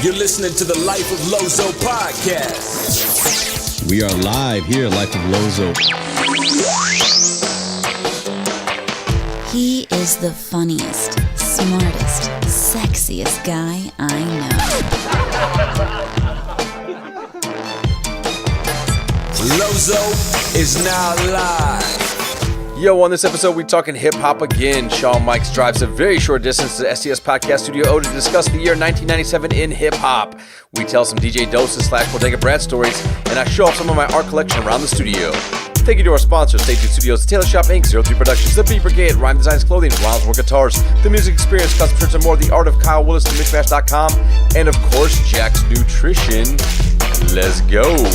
You're listening to the Life of Lozo podcast. We are live here at Life of Lozo. He is the funniest, smartest, sexiest guy I know. Lozo is now live. Yo, on this episode, we're talking hip-hop again. Shawn Mics drives a very short distance to the SDS Podcast Studio O to discuss the year 1997 in hip-hop. We tell some DJ Doses / Bodega Brad stories, and I show off some of my art collection around the studio. Thank you to our sponsors, State 2 Studios, Taylor Shop Inc., 03 Productions, The Beat Brigade, Rhyme Designs Clothing, Ronz More Guitars, The Music Experience, Custom Shirts and more, The Art of Kyle Willis, TheMixMash.com, and of course, Jack's Nutrition. Let's go.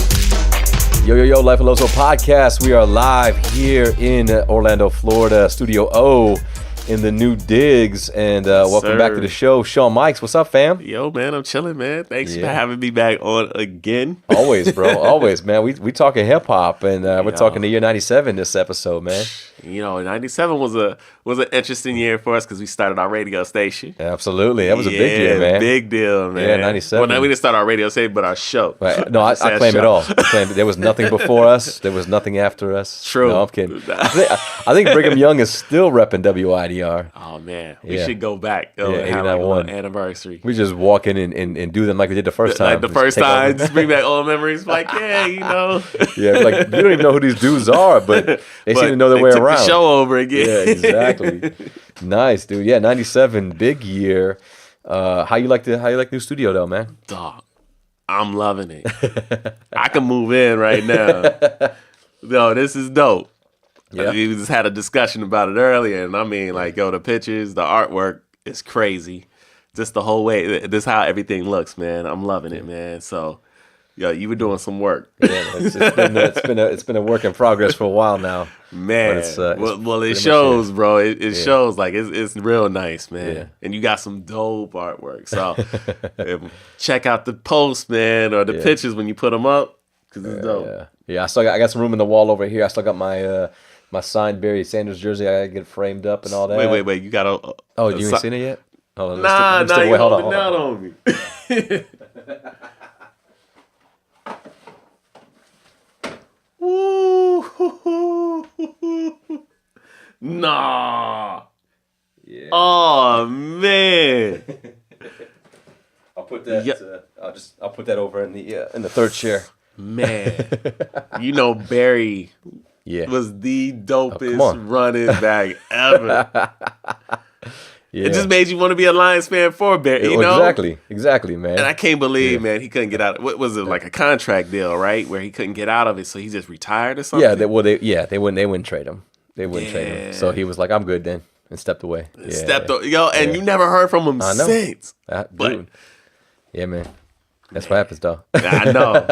Yo, Life of Lozo podcast. We are live here in Orlando, Florida, Studio O in the new digs. And welcome back to the show. Shawn Mics, what's up, fam? Yo, man, I'm chilling, man. Thanks for having me back on again. Always, bro. Always, man. We talking hip hop, and we're talking the year 97 this episode, man. You know, 97 was an interesting year for us because we started our radio station. Absolutely. That was a big year, man. Big deal, man. Yeah, 97. Well, we didn't start our radio station, but our show. Right. No, I claim it all. There was nothing before us. There was nothing after us. True. No, I'm kidding. I think Brigham Young is still repping WIDR. Oh, man. We should go back. Yeah, have like an anniversary. We just walk in and do them like we did the first time. Like the first time, just bring back old memories. Like, yeah, you know. Yeah, like, you don't even know who these dudes are, but they seem to know their way around. The show over again. Yeah, exactly. Nice, dude. Yeah, 97, big year. How you like new studio though, man? Dog, I'm loving it. I can move in right now. Yo, this is dope. Yeah. We just had a discussion about it earlier, and I mean, like, yo, the pictures, the artwork is crazy. Just the whole way. This is how everything looks, man. I'm loving it, man. So, yo, you were doing some work. Yeah, it's been a work in progress for a while now. Man, well, it shows, bro. It shows like it's real nice, man. Yeah. And you got some dope artwork. So check out the posts, man, or the pictures when you put them up, because it's dope. Yeah. I got some room in the wall over here. I still got my signed Barry Sanders jersey. I gotta get framed up and all that. Wait. You got a you ain't seen it yet? Oh, nah, you holding down on me. Nah. Yeah. Oh man. I'll put that. I'll put that over in the third chair. Man, you know Barry was the dopest running back ever. Yeah. It just made you want to be a Lions fan for Barry, you know? Exactly, man. And I can't believe, man, he couldn't get out. What was it, like a contract deal, right? Where he couldn't get out of it, so he just retired or something? Yeah, they wouldn't trade him. They wouldn't trade him. So he was like, I'm good then, and stepped away. And you never heard from him since. Dude. Yeah, man. That's what happens, though. I know.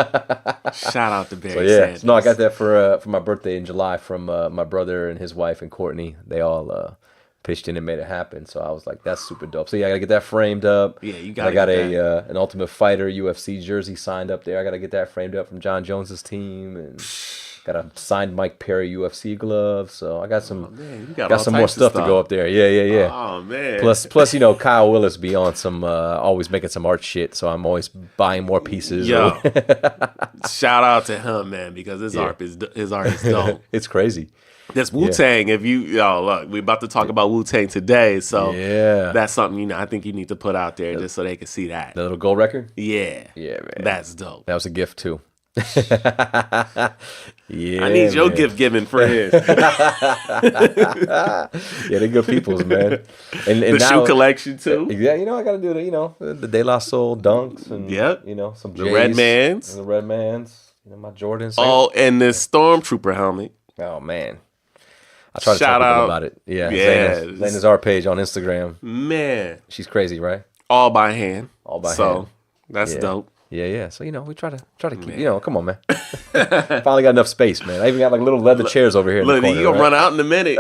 Shout out to Barry Sanders. No, I got that for my birthday in July from my brother and his wife and Courtney. They all pitched in and made it happen. So I was like, that's super dope. So yeah, I gotta get that framed up. Yeah, you got. I got an Ultimate Fighter UFC jersey signed up there. I gotta get that framed up from John Jones's team, and got a signed Mike Perry UFC glove. So I got some some more stuff to go up there. Yeah. Oh man. Plus, you know, Kyle Willis be on some always making some art shit. So I'm always buying more pieces. Yo, shout out to him, man, because his art is dope. It's crazy. That's Wu-Tang. If look, we're about to talk about Wu-Tang today, so that's something I think you need to put out there just so they can see that. The little gold record? Yeah, man. That's dope. That was a gift too. I need your gift giving for his. They're good peoples, man. And the shoe collection too. Yeah, I got to do the De La Soul dunks and some J's, the Redmans, my Jordans. Oh, and the Stormtrooper helmet. Oh man. I try to talk to them about it. Yeah. Zena's our page on Instagram. Man. She's crazy, right? All by hand. So that's dope. Yeah. So, we try to keep, come on, man. Finally got enough space, man. I even got like little leather chairs over here. Look, you're going to run out in a minute.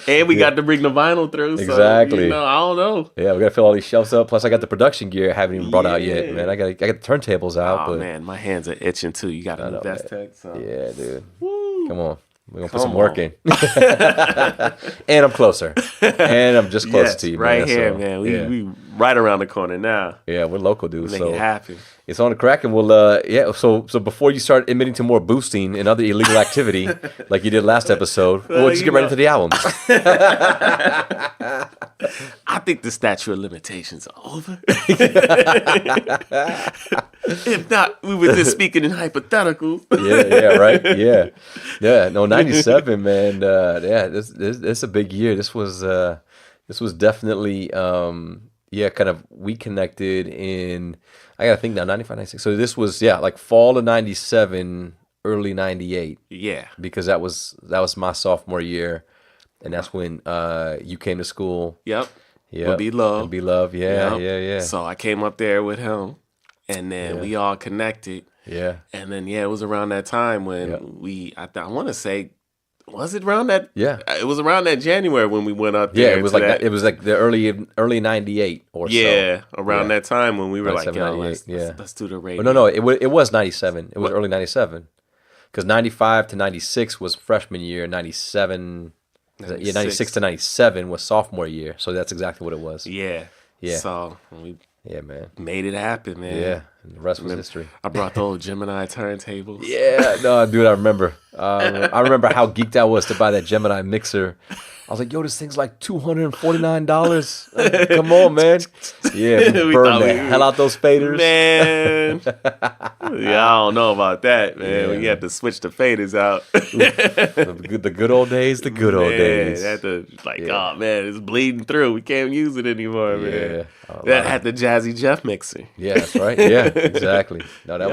And we got to bring the vinyl through. Exactly. So, I don't know. Yeah, we got to fill all these shelves up. Plus, I got the production gear I haven't even brought out yet, man. I got the turntables out. Oh, man, my hands are itching too. You got to move that tech. So. Yeah, dude. Woo. Come on. We're going to put some work in. And I'm closer. And I'm just close to you, right man. Here, man. We right around the corner now. Yeah, we're local dudes. Make so it happen. it's on the crack, and we'll So before you start admitting to more boosting and other illegal activity, like you did last episode, we'll just get right into the albums. I think the statute of limitations are over. If not, we were just speaking in hypotheticals. Yeah, right. Yeah. No, 97, man. This is a big year. This was definitely kind of we connected in. I gotta think now, 95, 96. So this was like fall of 97, early 98. Yeah, because that was my sophomore year, and that's when you came to school. Yep. Be love. Yeah. So I came up there with him, and then we all connected. Yeah. And then it was around that time when I want to say, was it around that? Yeah. It was around that January when we went up there. Yeah, it was like the early 98 or so. Yeah, around that time when we were like, yo, 98, let's do the radio. But no, it was 97. It was early 97. Because 95 to 96 was freshman year. 97 96 to 97 was sophomore year. So that's exactly what it was. Yeah. So we man, made it happen, man. Yeah, and the rest was history. I brought the old Gemini turntables. Yeah, no, dude, I remember. I remember how geeked I was to buy that Gemini mixer. I was like, yo, this thing's like $249. Come on, man. Yeah, we burned the hell out those faders. Man. Yeah, I don't know about that, man. We had to switch the faders out. The good old days, the good old days. Had to, oh, man, it's bleeding through. We can't use it anymore, man. That had the Jazzy Jeff mixer. Yeah, that's right. Yeah, exactly. No, that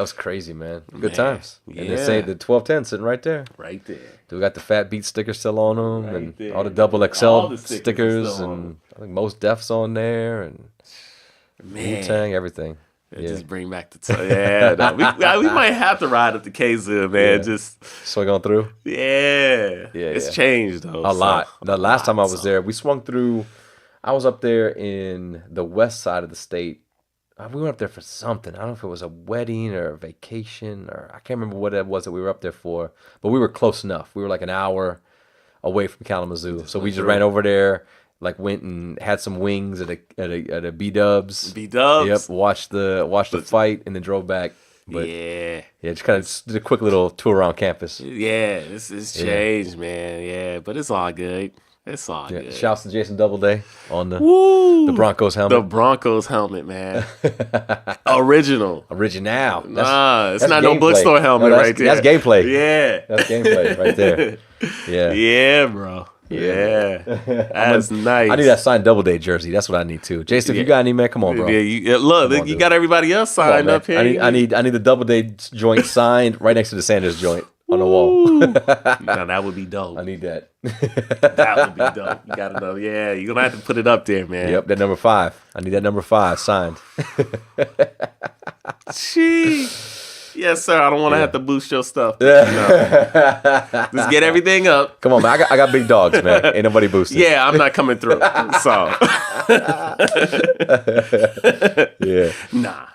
was crazy, man. Good times. And they say the 1210 sitting right there. Right there. We got the Fat Beat sticker still on them, and all the double XL stickers, and I think Most Def's on there, and Wu-Tang, everything. Just bring back the we might have to ride up to KZoo, man. Yeah. Just swing on through. It's changed though a lot. The last time I was there, we swung through. I was up there in the west side of the state. We went up there for something. I don't know if it was a wedding or a vacation, or I can't remember what it was that we were up there for. But we were close enough. We were like an hour away from Kalamazoo, so we just ran over there. Like went and had some wings at a B-Dubs. B-Dubs. Yep. Watched the fight and then drove back. But just kind of did a quick little tour around campus. Yeah, it's changed, man. Yeah, but it's all good. It's all good. Shouts to Jason Doubleday on the Broncos helmet. The Broncos helmet, man. Original. Original. Nah, it's not no bookstore helmet right there. That's gameplay. Yeah. That's gameplay right there. Yeah. Yeah, bro. Yeah. That's nice. I need that signed Doubleday jersey. That's what I need too. Jason, if you got any, man, come on, bro. Yeah, look, you got everybody else signed up here. I need the Doubleday joint signed right next to the Sanders joint on the wall. Now that would be dope. I need that. That would be dope. You gotta know. Yeah, you're gonna have to put it up there, man. Yep, that number 5. I need that number 5 signed. Jeez. Yes, sir. I don't want to have to boost your stuff. No. Just get everything up. Come on, man. I got big dogs, man. Ain't nobody boosting. Yeah, I'm not coming through. So. Yeah. Nah.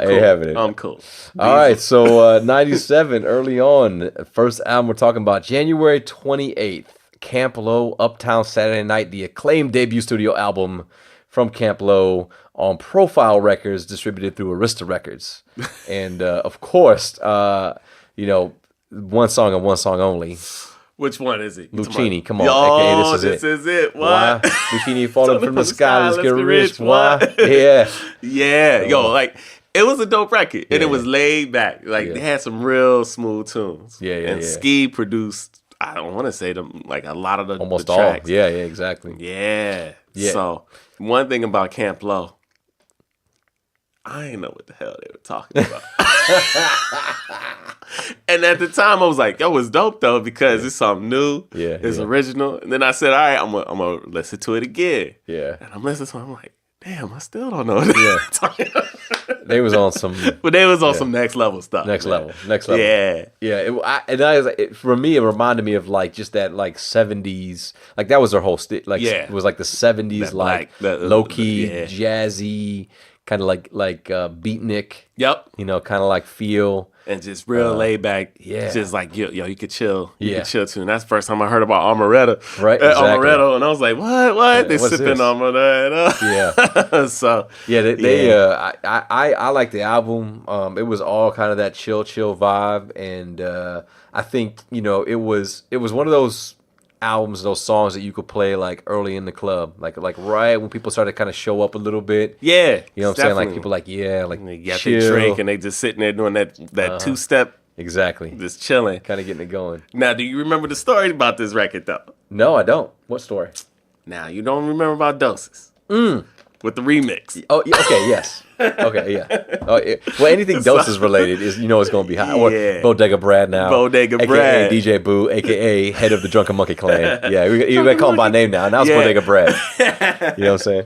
Ain't having it. I'm cool. All right, so 97, early on, first album we're talking about, January 28th, Camp Lo, Uptown Saturday Night, the acclaimed debut studio album from Camp Lo on Profile Records, distributed through Arista Records. And, of course, one song and one song only. Which one is it? Lucchini, come on. Yo, AKA, this is it. What? Lucchini falling from the sky, let's get rich. What? Yeah. Yeah. Yo, it was a dope record. And it was laid back. They had some real smooth tunes. And Ski produced, I don't want to say them, a lot of the almost the all. tracks. Yeah, exactly. Yeah. So, one thing about Camp Lo, I didn't know what the hell they were talking about. And at the time, I was like, yo, it's dope, though, because it's something new. Yeah. It's original. And then I said, all right, I'm going to listen to it again. Yeah. And I'm listening to it. I'm like, damn, I still don't know what they're talking about. They was on some... But they was on some next level stuff. Next level. Yeah. Yeah. For me, it reminded me of just that 70s... that was their whole... It was the 70s, low-key, jazzy... kind of like beatnik. Yep. You know, kind of like feel. And just real laid back. Yeah. Just like, yo, you could chill. You Yeah. could chill too. And that's the first time I heard about Amaretta. Right, exactly. Amaretto. And I was like, what? They what's sipping this? Amaretto. Yeah. So. Yeah, I like the album. It was all kind of that chill vibe. And I think, you know, it was one of those albums, those songs that you could play like early in the club, like right when people started to kind of show up a little bit. Yeah, you know what I'm saying? Like people like they got chill. their drink and they just sitting there doing that 2-step, exactly, just chilling, kind of getting it going. Now, do you remember the story about this record though? No, I don't. What story? Now you don't remember about Doses with the remix. Oh, yeah, okay, yes. Okay, yeah. Oh, yeah. Well, anything Doses related is, you know, it's going to be high. Or Bodega Brad now. Bodega AKA Brad. DJ Boo, a.k.a. head of the Drunken Monkey Clan. Yeah, you got to call him by name now. Now it's Bodega Brad. You know what I'm saying?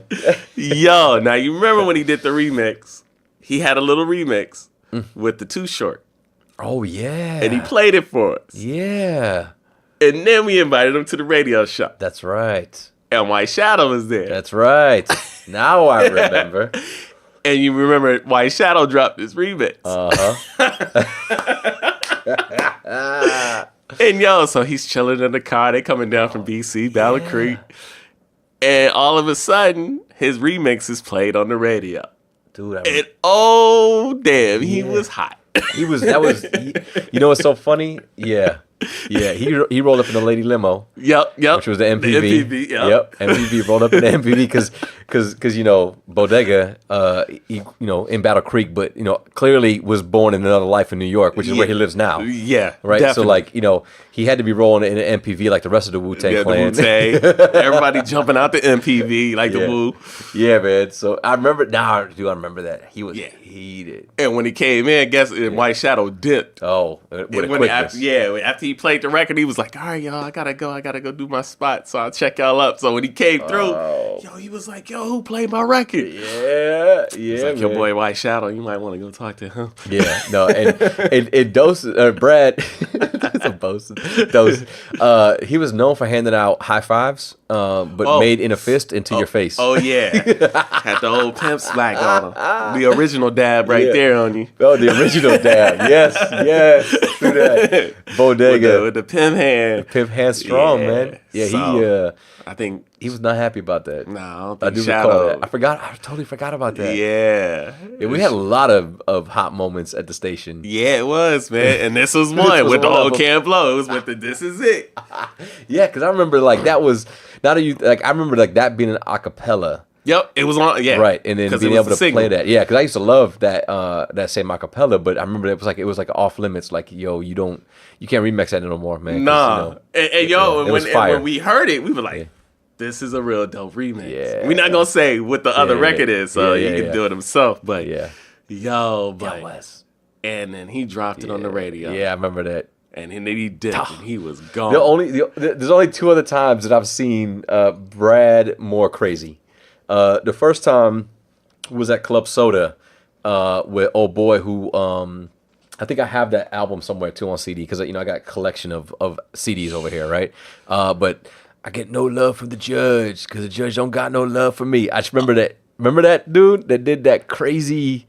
Yo, now you remember when he did the remix? He had a little remix with the Too Short. Oh, yeah. And he played it for us. Yeah. And then we invited him to the radio show. That's right. And White Shadow was there. That's right. Now I remember. And you remember White Shadow dropped his remix. And yo, so he's chilling in the car. They coming down from BC, Battle Creek. And all of a sudden, his remix is played on the radio. Dude, and oh, damn, he was hot. You know what's so funny? Yeah. Yeah, he rolled up in the lady limo. Yep. Which was the MPV. The MPV, yep. MPV rolled up in the MPV because you know Bodega, in Battle Creek, but you know clearly was born in another life in New York, which is where he lives now. Yeah, right. Definitely. So like he had to be rolling in an MPV like the rest of the Wu-Tang Clan. Everybody jumping out the MPV like the Wu. Yeah, man. So I remember. Now, I remember that he was heated. And when he came in, White Shadow dipped. Oh, after he played the record, he was like, all right, y'all, I gotta go do my spot, so I'll check y'all up. So when he came through, he was like, yo, who played my record? Yeah, He's like, your boy White Shadow, you might want to go talk to him. Yeah, no, and Doses, Brad, he was known for handing out high fives, but made in a fist into your face. Oh, yeah. Had the old pimp smack on him. The original dab right there on you. Oh, the original dab. Yes. Do that. Bodega. With the pimp hand. Pimp hand strong, man. Yeah, so, I think he was not happy about that. No, I don't think do recall that. I totally forgot about that. Yeah, we had a lot of hot moments at the station. Yeah, it was, man. And this was one with the whole Can't Blow. It was with the This Is It. Yeah, because I remember that was I remember that being an acapella. Yep, it was on. Yeah, right, and then being able to play that. Yeah, because I used to love that same acapella, but I remember it was like off limits. Like, yo, you can't remix that no more, man. Nah, when we heard it, we were like, this is a real dope remix. Yeah, we're not gonna say what the other record is, so he can do it himself. But and then he dropped it on the radio. Yeah, I remember that. And then he dipped, and he was gone. There's only two other times that I've seen Brad more crazy. The first time was at Club Soda with old boy who I think I have that album somewhere too on CD because I got a collection of CDs over here, right? But I get no love from the judge because the judge don't got no love for me. I just remember that. Remember that dude that did that crazy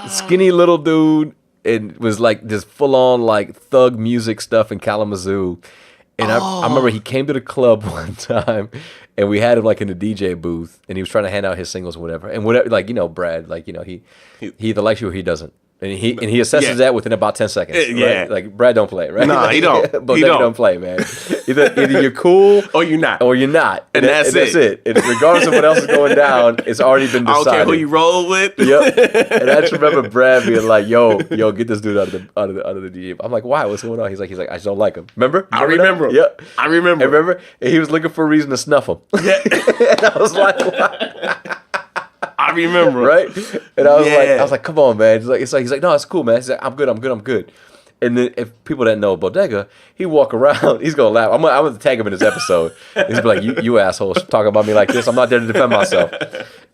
skinny little dude and was like this full on like thug music stuff in Kalamazoo. And I remember he came to the club one time, and we had him like in the DJ booth, and he was trying to hand out his singles, or whatever, and whatever, like Brad, like he either likes you or he doesn't, and he assesses that within about 10 seconds. Yeah, right? Like Brad don't play, right? Nah, he don't. But he don't play, man. Either you're cool or you're not, and that's it. And regardless of what else is going down, it's already been decided. I don't care who you roll with. Yep. And I just remember Brad being like, "Yo, get this dude out of the DJ." I'm like, "Why? What's going on?" He's like, "I just don't like him." Remember? I remember. Yep. I remember. And he was looking for a reason to snuff him. Yeah. And I was like, "What?" I remember. Right? And I was like, "Come on, man." He's like, "No, it's cool, man." He's like, "I'm good." And then if people that know Bodega, he walk around, he's gonna laugh. I'm gonna tag him in this episode. He's be like, you assholes talking about me like this. I'm not there to defend myself.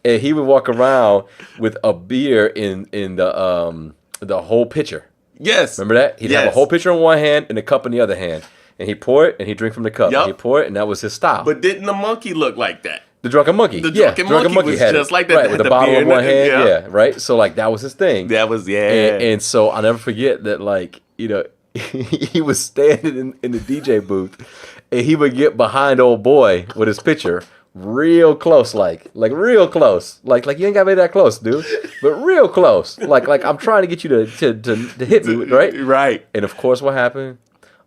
And he would walk around with a beer in the whole pitcher. Yes. Remember that? He'd have a whole pitcher in one hand and a cup in the other hand. And he'd pour it and he'd drink from the cup. Yep. And he'd pour it, and that was his style. But didn't the monkey look like that? The Drunken Monkey. The Drunken Monkey was had just it. like that. Right, with the bottle in one hand. Yeah. Yeah, right? So, like, that was his thing. That was, And so I'll never forget that, like, you know, he was standing in the DJ booth, and he would get behind old boy with his picture real close, like real close. Like you ain't got to be that close, dude. But real close. Like I'm trying to get you to hit me, right? Right. And of course, what happened?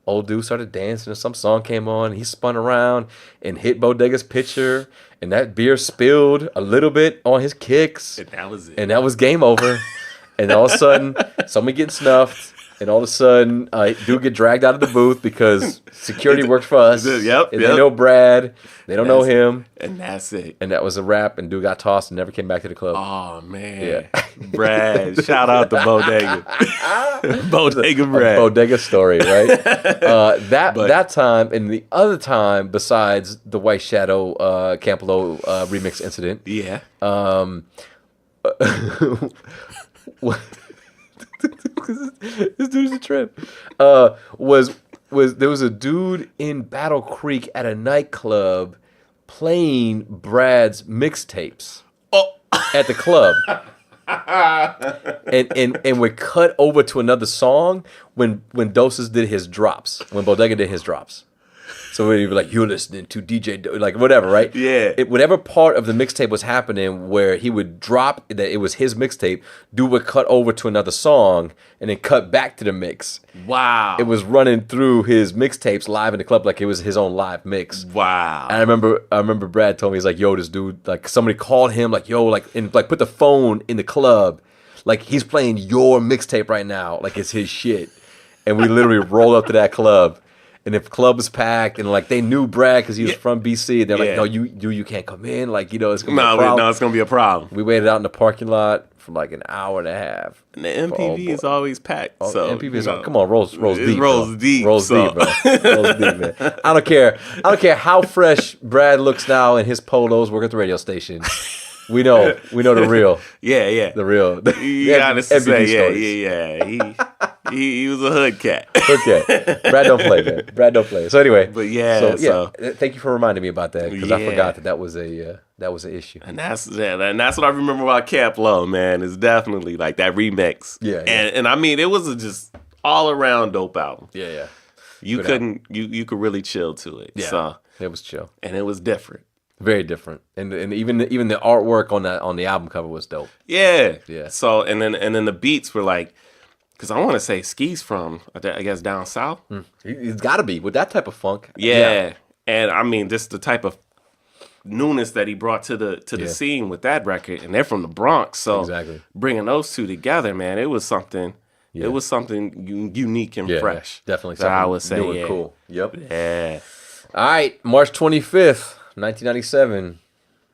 Old dude started dancing and some song came on. He spun around and hit Bodega's picture, and that beer spilled a little bit on his kicks. And that was it. And that was game over. And all of a sudden, somebody getting snuffed. And all of a sudden, dude get dragged out of the booth because security worked for us. Yep. And they know Brad. They don't know him. And that's it. And that was a wrap. And dude got tossed and never came back to the club. Oh, man. Yeah. Brad. Shout out to Bodega. Bodega Brad. Bodega story, right? That time and the other time, besides the White Shadow Campolo remix incident. Yeah. This dude's a trip. Was there was a dude in Battle Creek at a nightclub playing Brad's mixtapes at the club. and we cut over to another song when Doses did his drops, when Bodega did his drops. So we'd be like, you're listening to DJ, like whatever, right? Yeah. Whatever part of the mixtape was happening where he would drop that it was his mixtape, dude would cut over to another song and then cut back to the mix. Wow. It was running through his mixtapes live in the club like it was his own live mix. Wow. And I remember Brad told me, he's like, yo, this dude, like somebody called him, like, yo, like, and like put the phone in the club. Like he's playing your mixtape right now. Like it's his shit. And we literally rolled up to that club. And if the club was packed, and like they knew Brad because he was from BC, they're like, "No, you can't come in." Like it's gonna be a problem. No, it's gonna be a problem. We waited out in the parking lot for like an hour and a half. And the MPV is always packed. So MPV is come on, rolls deep, rolls deep, rolls deep, bro. Rolls deep, man. I don't care how fresh Brad looks now in his polos working at the radio station. We know the real. Yeah. The real. You gotta say, yeah. He was a hood cat. Brad don't play, man. Brad don't play. So anyway, but so thank you for reminding me about that because I forgot that was an issue. And that's what I remember about Camp Low, man. Is definitely like that remix. Yeah. And I mean, it was a just all around dope album. Yeah. You could really chill to it. Yeah. So it was chill. And it was different. Very different, and even the artwork on the album cover was dope. Yeah. So and then the beats were like, because I want to say Ski's from I guess down south. He's got to be with that type of funk. Yeah, and I mean just the type of newness that he brought to the scene with that record, and they're from the Bronx, so exactly. Bringing those two together, man, it was something. Yeah. It was something unique and fresh. Definitely, something I would say, new and cool. Yep. Yeah. All right, March 25th. 1997,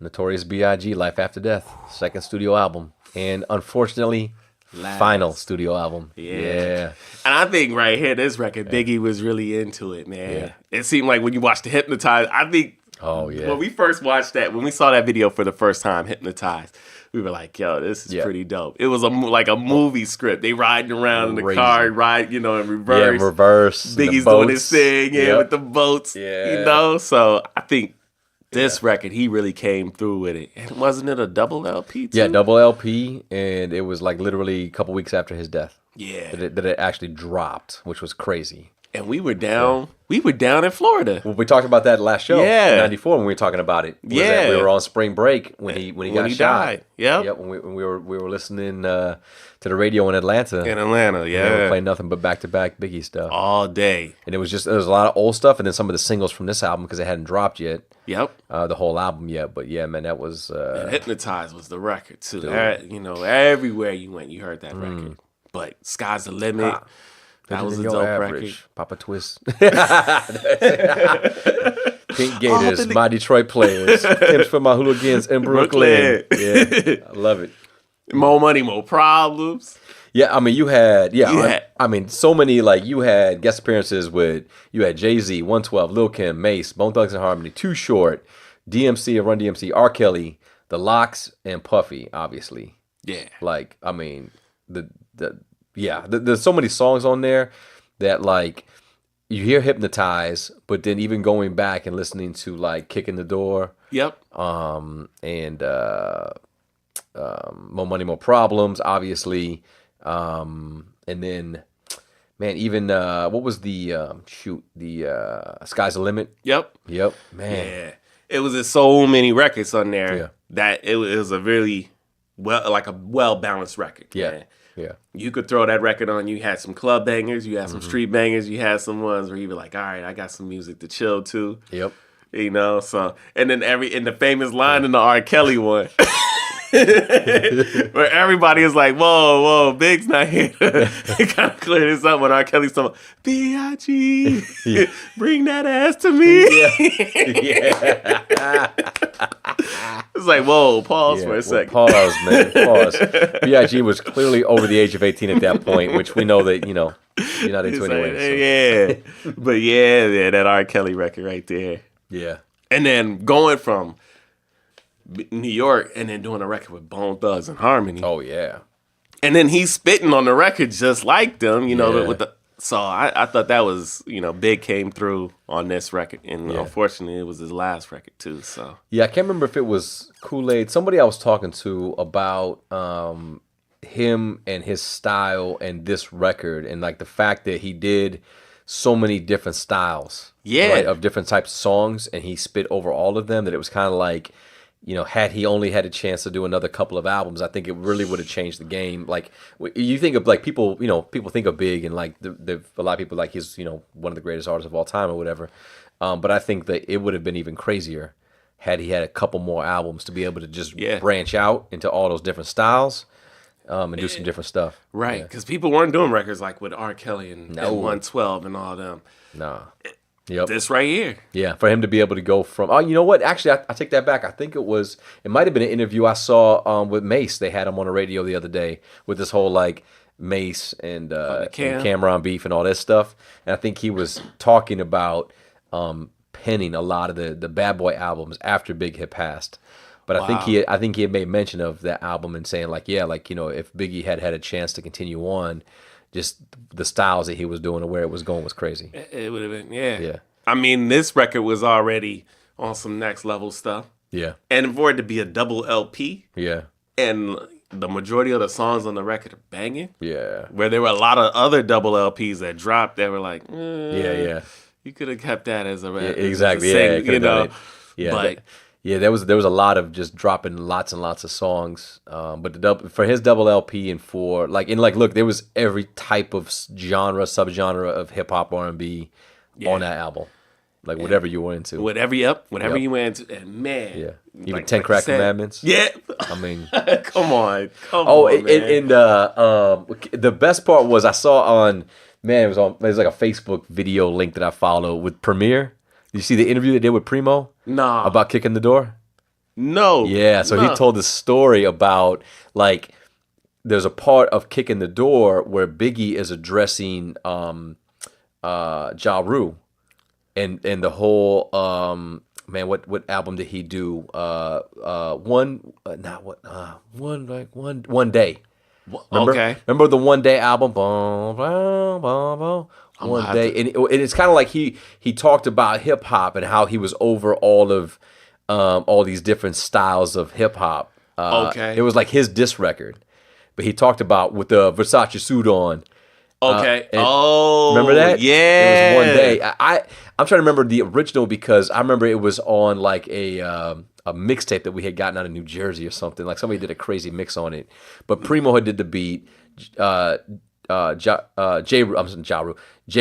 Notorious B.I.G. Life After Death, second studio album, and unfortunately, final studio album. Yeah. And I think right here, this record, Biggie was really into it, man. Yeah. It seemed like when you watched the Hypnotize, I think when we first watched that, when we saw that video for the first time, Hypnotize, we were like, yo, this is pretty dope. It was like a movie script. They riding around in the car, in reverse. Yeah, reverse. Biggie's doing his thing, with the boats, So I think this record, he really came through with it. And wasn't it a double LP too? Yeah, double LP, and it was like literally a couple weeks after his death. Yeah. That it actually dropped, which was crazy. And we were down in Florida. Well, we talked about that last show, in 94 when we were talking about it. We were on spring break when he got shot. Died. Yep. Yep, when we were listening to the radio in Atlanta. In Atlanta, We were playing nothing but back-to-back Biggie stuff. All day. And there was a lot of old stuff and then some of the singles from this album because it hadn't dropped yet. Yep. The whole album yet. But yeah, man, that was... And Hypnotize was the record too. Everywhere you went, you heard that record. But Sky's the Limit. That was a dope record. Papa Twist. Pink Gators, my Detroit players. Tips for my hooligans in Brooklyn. Yeah, I love it. More Money, More Problems. Yeah, I mean, so many, like, you had guest appearances you had Jay-Z, 112, Lil' Kim, Mace, Bone Thugs and Harmony, Too Short, DMC and Run DMC, R. Kelly, The Lox, and Puffy, obviously. Yeah. Like, I mean, there's so many songs on there that, like, you hear Hypnotize, but then even going back and listening to like Kick in the Door, Yep. and More Money, More Problems, obviously, and then, man, even what was the Sky's the Limit? Yep. Man. Yeah. It was just so many records on there Yeah. that it was a really well balanced record. Yeah. Man. Yeah. You could throw that record on. You had some club bangers. You had some street bangers. You had some ones where you were like, all right, I got some music to chill to. Yep. You know, so and then in the famous line in the R. Kelly one, where everybody is like, "Whoa, Big's not here." He kind of cleared this up when R. Kelly's talking, "B.I.G. Bring that ass to me." It's like, whoa, pause for a second. Pause, man. Pause. B.I.G. was clearly over the age of 18 at that point, which we know that, you're not into anyway. So. Yeah. But yeah, that R. Kelly record right there. Yeah. And then going from New York and then doing a record with Bone Thugs and Harmony. Oh, yeah. And then he's spitting on the record just like them, Yeah. So I thought that was, Big came through on this record. And unfortunately, it was his last record, too. So Yeah, I can't remember if it was Kool-Aid. Somebody I was talking to about him and his style and this record and, like, the fact that he did so many different styles right, of different types of songs, and he spit over all of them, that it was kind of like, had he only had a chance to do another couple of albums, I think it really would have changed the game. Like, you think of, like, people think of Big and, like, a lot of people, like, he's, one of the greatest artists of all time or whatever. But I think that it would have been even crazier had he had a couple more albums to be able to just branch out into all those different styles. And do some different stuff. Right, because people weren't doing records like with R. Kelly and 112 and all them. Nah. Yep. This right here. Yeah, for him to be able to go from... Oh, you know what? Actually, I take that back. I think it might have been an interview I saw with Mace. They had him on the radio the other day with this whole, like, Mace and Cameron beef and all this stuff. And I think he was talking about penning a lot of the Bad Boy albums after Big had passed. But I think he had made mention of that album and saying, like, if Biggie had a chance to continue on, just the styles that he was doing and where it was going was crazy. It would have been, yeah. I mean, this record was already on some next level stuff. Yeah. And for it to be a double LP. Yeah. And the majority of the songs on the record are banging. Yeah. Where there were a lot of other double LPs that dropped that were like, yeah. You could have kept that as a record. Exactly. But there was a lot of just dropping lots and lots of songs. But for his double LP and look, there was every type of subgenre of hip hop, R&B on that album. Like whatever you were into. Whatever you were into. And man. Yeah. Even 10 Crack Commandments. Yeah. I mean. Come on. And the best part was I saw on, man, it was like a Facebook video link that I followed with Premiere. Did you see the interview they did with Primo? No. About Kicking the Door? No. Yeah, so he told the story about, like, there's a part of Kicking the Door where Biggie is addressing Ja Rule. And the whole, what album did he do? One Day. Remember the One Day album? One Day, and it's kind of like he talked about hip hop and how he was over all these different styles of hip hop. It was like his diss record, but he talked about with the Versace suit on. Remember that? Yeah, it was One Day. I'm trying to remember the original because I remember it was on like a mixtape that we had gotten out of New Jersey or something. Like somebody did a crazy mix on it, but Primo had did the beat. J.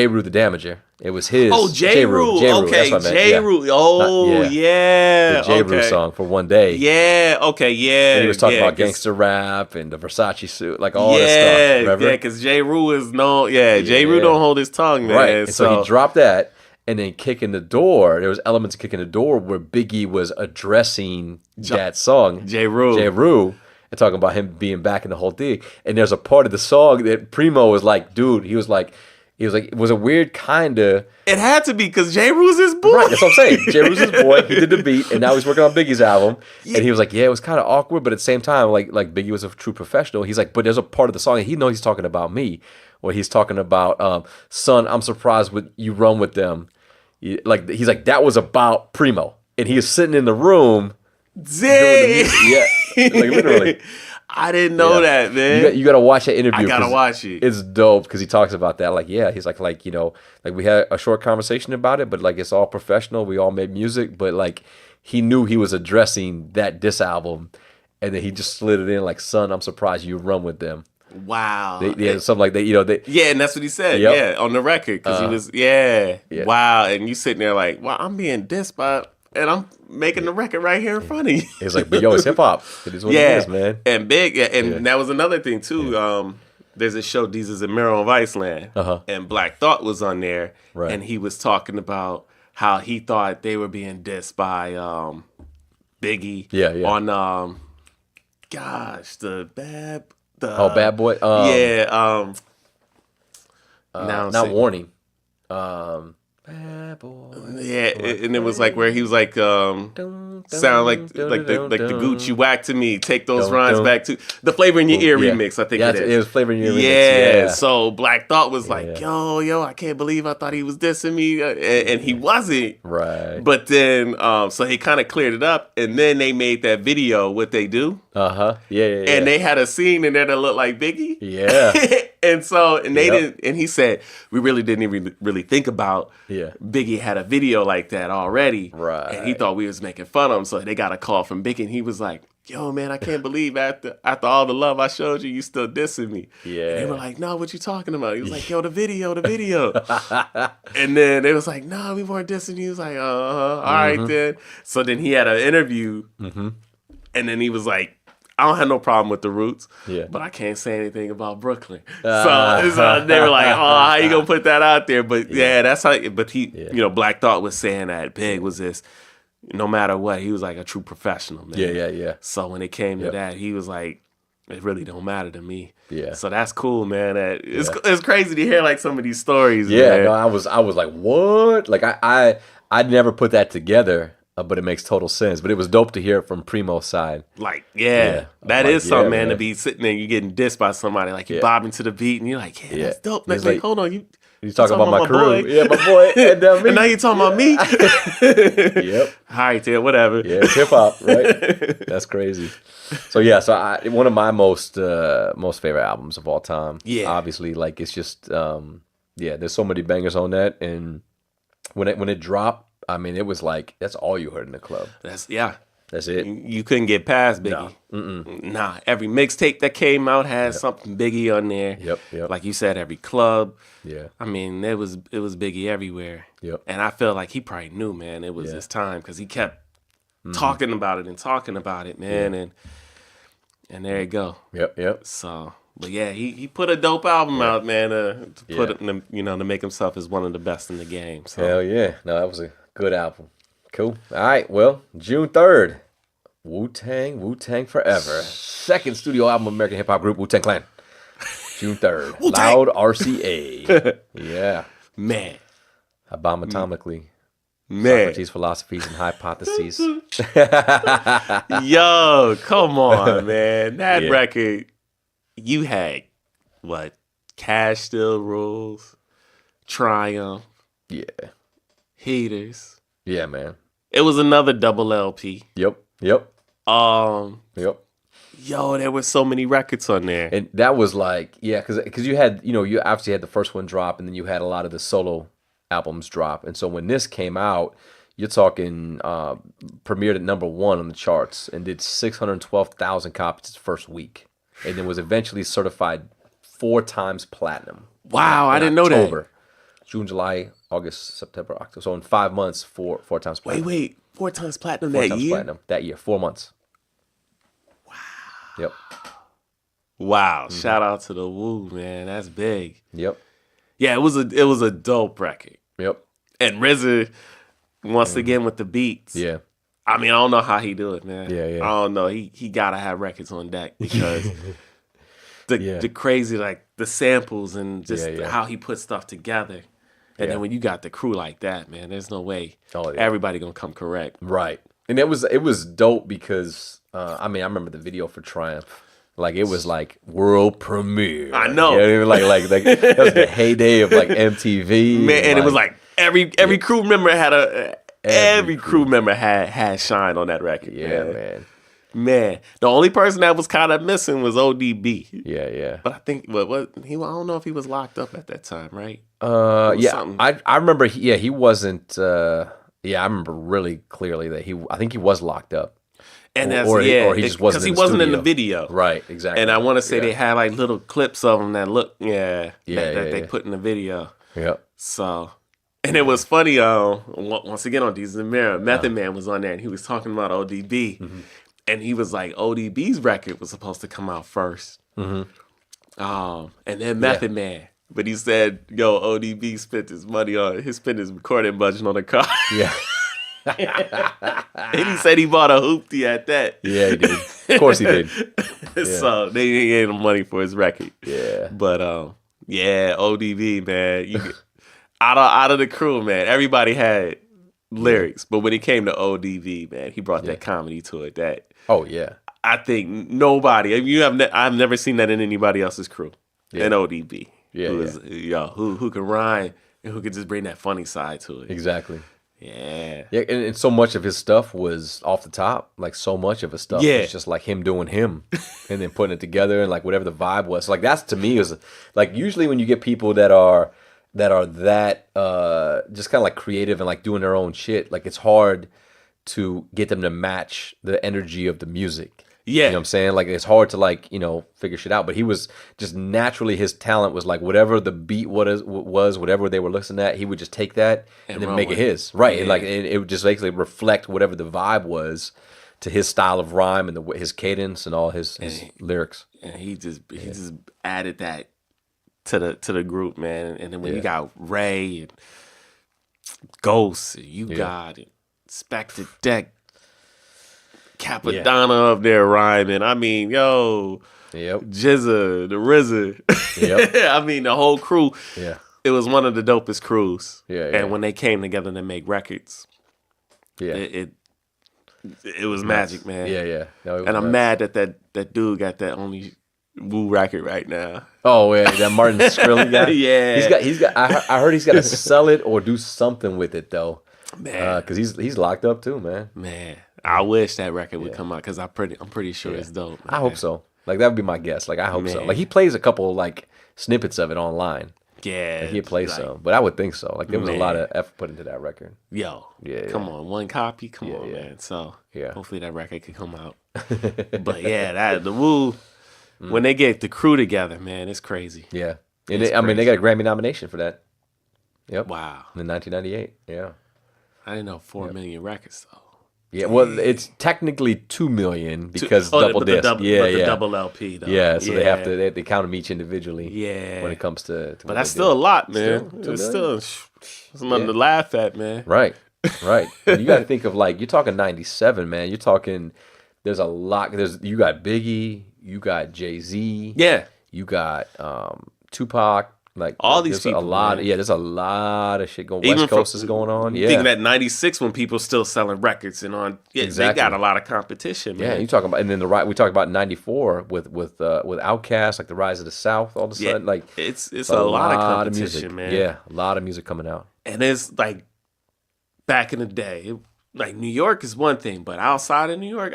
Rue the Damager. It was his. Oh, J. Rue. Okay, J. Rue. Oh, yeah. The J. Rue song for One Day. Yeah. Okay. Yeah. And he was talking about gangster rap and the Versace suit, like all this stuff. Remember? Yeah, because J. Rue is known. Yeah, J. Rue don't hold his tongue, man. Right. And so he dropped that, and then Kicking the Door. There was elements of Kicking the Door where Biggie was addressing that song. J. Rue. And talking about him being back in the whole thing. And there's a part of the song that Primo was like, dude, he was like, it was a weird kind of... It had to be because J. Rue's his boy. Right, that's what I'm saying. J. Rue's his boy. He did the beat, and now he's working on Biggie's album. Yeah. And he was like, yeah, it was kind of awkward, but at the same time, like Biggie was a true professional. He's like, but there's a part of the song, and he knows he's talking about me, where he's talking about, son, I'm surprised with you run with them. He's like, that was about Primo. And he is sitting in the room. Dang. Yeah, like literally. I didn't know that, man. You got to watch that interview. I got to watch it. It's dope because he talks about that. Like, yeah, he's like, we had a short conversation about it, but like, it's all professional. We all made music, but like, he knew he was addressing that diss album, and then he just slid it in like, son, I'm surprised you run with them. Wow. Something like that, yeah, and that's what he said. Yep. Yeah, on the record. Because he was, wow. And you sitting there like, wow, I'm being dissed by, and I'm making the record right here in front of you. It's like, but yo, it's hip hop. It is what it is, man. And big. And that was another thing, too. There's a show, Jesus and Mero on Viceland. And Black Thought was on there. Right. And he was talking about how he thought they were being dissed by Biggie. Yeah. On, the Bad Boy? Not Warning. Bad Boy. Yeah, and it was like where he was like, sound like the Gucci whack to me. Take those rhymes back to the Flavor in Your Ear remix. I think it is. It was Flavor in Your Ear remix. Yeah. So Black Thought was like, yo, I can't believe I thought he was dissing me, and he wasn't. Right. But then, so he kind of cleared it up, and then they made that video. What they do? Yeah. And they had a scene in there that looked like Biggie. Yeah. And they didn't. And he said we really didn't even really think about. Yeah. Biggie had a video like that already. Right. And he thought we was making fun of him, so they got a call from Biggie, and he was like, "Yo, man, I can't believe after all the love I showed you, you still dissing me." Yeah. And they were like, "No, what you talking about?" He was like, "Yo, the video." And then they was like, "No, we weren't dissing you." He was like, all right then. So then he had an interview, and then he was like, I don't have no problem with the Roots, but I can't say anything about Brooklyn. So they were like, "Oh, how you gonna put that out there?" But that's how. But he, Black Thought was saying that Big was this. No matter what, he was like a true professional, man. Yeah. So when it came to that, he was like, "It really don't matter to me." Yeah. So that's cool, man. It's crazy to hear like some of these stories. Yeah. Man. No, I was like, what? Like I never put that together. But it makes total sense. But it was dope to hear it from Primo's side. Like, that is something, man, to be sitting there, you getting dissed by somebody, like you bobbing to the beat, and you're like, that's dope. Like, hold on, you talking about my crew. Boy. Yeah, my boy. And now you talking about me. Yep. All right, there, whatever. Yeah, it's hip hop, right? That's crazy. So one of my most favorite albums of all time. Yeah. Obviously, like it's just there's so many bangers on that, and when it dropped. I mean, it was like that's all you heard in the club. That's it. You couldn't get past Biggie. No. Nah, every mixtape that came out had something Biggie on there. Yep. Like you said, every club. Yeah. I mean, it was Biggie everywhere. Yep. And I feel like he probably knew, man, it was his time because he kept talking about it, man, and there you go. Yep. So. But yeah, he put a dope album out, man, to make himself as one of the best in the game. So. Hell yeah. No, that was a good album. Cool. All right. Well, June 3rd, Wu-Tang Forever. Second studio album of American hip hop group Wu-Tang Clan. June 3rd. Wu-Tang. Loud RCA. Yeah. Man. Abomatomically. Man. Socrates' philosophies and hypotheses. Yo, come on, man. That record, you had what? Cash Still Rules, Triumph. Yeah. Heaters. Yeah, man. It was another double LP. Yep. Yep. Yo, there were so many records on there. And that was like, because you had, you obviously had the first one drop, and then you had a lot of the solo albums drop. And so when this came out, you're talking premiered at number 1 on the charts and did 612,000 copies its first week. And then was eventually certified 4 times platinum. Wow, I didn't know that. June, July, August, September, October. So in 5 months, four times platinum. Wait, 4 times platinum 4 that times year? Platinum that year, 4 months. Wow. Yep. Wow. Shout out to the Wu, man. That's big. Yep. Yeah, it was a dope record. Yep. And RZA, once again with the beats. Yeah. I mean, I don't know how he do it, man. Yeah. I don't know. He gotta have records on deck because the crazy, like the samples and just how he puts stuff together. And then when you got the crew like that, man, there's no way everybody gonna come correct. Right. And it was dope because I remember the video for Triumph. Like it was like world premiere. I know. You know what I mean? Like that was the heyday of like MTV. Man, and it was like every crew member had every crew member had Shine on that record. Yeah, man. Man, the only person that was kind of missing was ODB. Yeah. But I think I don't know if he was locked up at that time, right? Yeah. I remember. He wasn't. I remember really clearly that I think he was locked up. And or he just wasn't. Because he wasn't in the video, right? Exactly. And I want to say they had like little clips of him that they yeah. put in the video. Yep. So, and it was funny. Once again on Deezus and Mero, Method Man was on there, and he was talking about ODB, Mm-hmm. and he was like, ODB's record was supposed to come out first, and then Method Man. But he said, "Yo, ODB spent his recording budget on a car." Yeah. And he said he bought a hoopty at that. Yeah, he did. Of course he did. Yeah. So they gave him money for his record. Yeah. But ODB, man, out of the crew, man, everybody had lyrics, but when it came to ODB, man, he brought that comedy to it. That I think nobody. I've never seen that in anybody else's crew. Yeah. In ODB, Yeah, who can rhyme and who can just bring that funny side to it. Exactly. Yeah. Yeah, and so much of his stuff was off the top. Like so much of his stuff was just like him doing him and then putting it together and like whatever the vibe was. Like that's to me is like usually when you get people that are just kind of like creative and like doing their own shit, like it's hard to get them to match the energy of the music. Yeah. You know what I'm saying? Like it's hard to like, figure shit out. But he was just naturally his talent was like whatever the beat was, whatever they were listening at, he would just take that and then make it his. Right. Yeah. And it would just basically reflect whatever the vibe was to his style of rhyme and his cadence and all his lyrics. And he just added that to the group, man. And then when you got Ray and Ghost and You Got and Spectre Deck, Capadonna up there rhyming. I mean, Jizza, the RZA. Yep. I mean, the whole crew. Yeah. It was one of the dopest crews. Yeah. And when they came together to make records, it was magic, man. Yeah. No, and I'm mad that dude got that only Woo record right now. Oh yeah, that Martin Shkreli guy. Yeah. He's got. I heard he's got to sell it or do something with it though. Man, because he's locked up too, man. Man, I wish that record would come out because I'm pretty sure it's dope. Man. I hope so. Like that would be my guess. Like I hope so. Like he plays a couple like snippets of it online. Yeah, like, he plays some, but I would think so. Like there was a lot of effort put into that record. Come on, one copy. Come on, man. So hopefully that record could come out. But the Woo. When they get the crew together, man, it's crazy. Yeah, and they got a Grammy nomination for that. Yep. Wow. In 1998. Yeah. I didn't know 4 million records though. Yeah, well, it's technically 2 million because double disc. The double LP though. Yeah, so they have to they count them each individually. Yeah. When it comes to but that's still a lot, man. It's nothing to laugh at, man. Right. And you got to think of like you're talking 97, man. You're talking. There's a lot. You got Biggie. You got Jay-Z. Yeah. You got Tupac. Like all these people. There's a lot of shit going on. West Coast is going on. Yeah. Thinking that 96 when people still selling records and on. Yeah, exactly. They got a lot of competition, man. Yeah, you talking about and then we talk about 94 with Outkast, like the Rise of the South all of a sudden. Like it's a lot of competition, music. Man. Yeah, a lot of music coming out. And it's like back in the day, like New York is one thing, but outside of New York,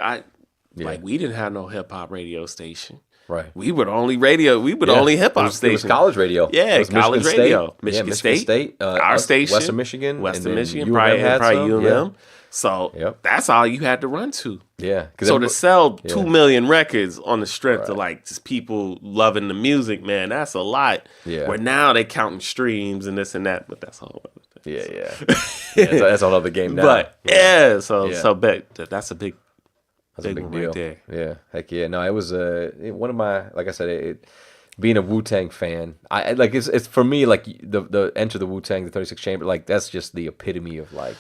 like we didn't have no hip hop radio station. Right. We were the only radio. We were the only hip hop station. It was college radio. Yeah, college radio. Michigan State. Our station. Western Michigan. Probably UMM. So that's all you had to run to. Yeah. So to sell 2 million records on the strength of like just people loving the music, man, that's a lot. Yeah. Where now they counting streams and this and that, but that's all. Yeah. That's all other game now. But that's a big. That's a big deal. Right there. Yeah, heck yeah. No, it was one of my, like I said, being a Wu-Tang fan. I like it's for me like the Enter the Wu-Tang, the 36 Chamber. Like that's just the epitome of like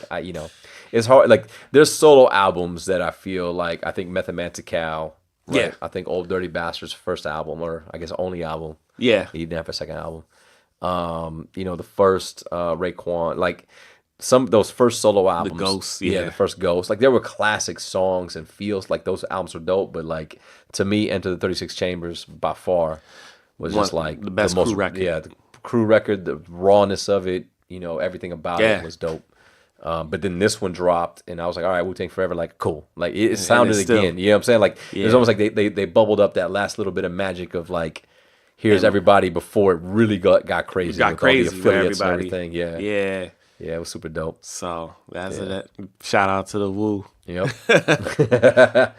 it's hard. Like there's solo albums that I feel like I think Method Man to Cal. Right? Yeah, I think Old Dirty Bastard's first album or I guess only album. Yeah, he didn't have a second album. The first Raekwon like. those first solo albums. The Ghosts, the first Ghosts. Like there were classic songs and feels. Like those albums were dope, but like to me, Enter the 36 Chambers by far was just like the best crew record. Yeah, the crew record, the rawness of it, everything about it was dope. But then this one dropped, and I was like, all right, Wu-Tang Forever, like, cool. Like, it sounded again. You know what I'm saying? Like, it's almost like they bubbled up that last little bit of magic of, like, here's everybody before it really got crazy. Got crazy all the affiliates with and everybody. everything. Yeah. Yeah, it was super dope. So, that's it. Shout out to the Wu. Yep.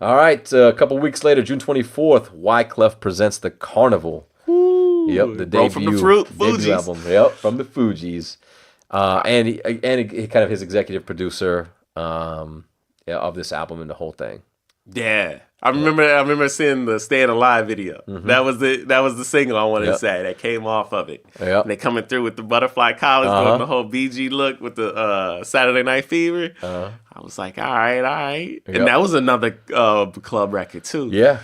All right, a couple weeks later, June 24th, Wyclef presents The Carnival. Ooh, yep, the debut, from the debut album. Yep, from the Fugees. And he kind of his executive producer of this album and the whole thing. Yeah, I remember seeing the "Staying Alive" video. Mm-hmm. That was the single I wanted to say that came off of it. Yep. And they coming through with the butterfly collars, doing the whole BG look with the Saturday Night Fever. I was like, all right, Yep. and that was another club record too. Yeah,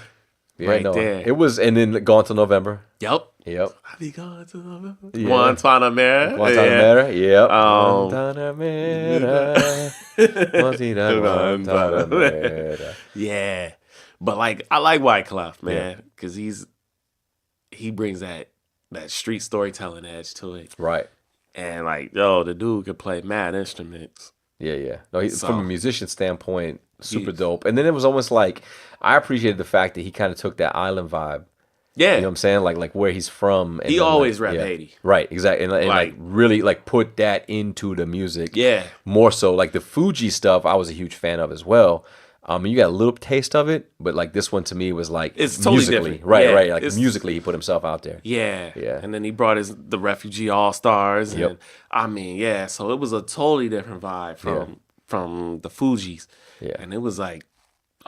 right there. It was, and then Gone Till November. Yep. Yep. I be gone to November. Yeah. Guantanamera. Guantanamera. Yep. Guantanamera. Yeah. But like I like Wyclef, man, because he brings that street storytelling edge to it. Right. And like, the dude could play mad instruments. Yeah. No, from a musician standpoint, super dope. And then it was almost like I appreciated the fact that he kind of took that island vibe. Yeah. You know what I'm saying? Like where he's from. And he then, always rap Haiti. Right, exactly. And like really like put that into the music. Yeah. More so. Like the Fuji stuff I was a huge fan of as well. You got a little taste of it, but like this one to me was like it's totally musically. different. Right. Like musically he put himself out there. Yeah. Yeah. And then he brought the Refugee All-Stars. Yep. And I mean, so it was a totally different vibe from the Fugees. Yeah. And it was like,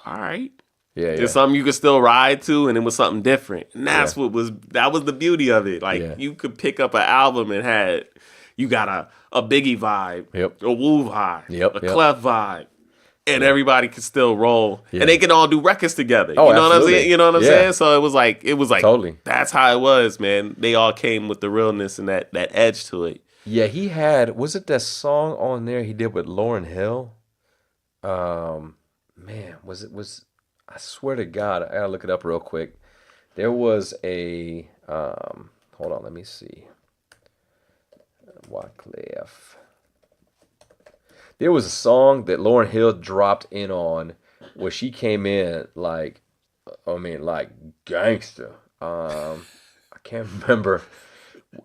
all right. Yeah. It's something you could still ride to, and it was something different. And that's that was the beauty of it. Like you could pick up an album and you got a Biggie vibe, a Wu vibe, a Clef vibe, and everybody could still roll, and they can all do records together. Oh, you know absolutely. what I'm saying? You know what I'm saying? So it was like totally. That's how it was, man. They all came with the realness and that edge to it. Yeah, he was it that song on there he did with Lauryn Hill? Man, I swear to God, I gotta look it up real quick. There was a hold on, let me see. Wyclef. There was a song that Lauryn Hill dropped in on where she came in like gangster. I can't remember.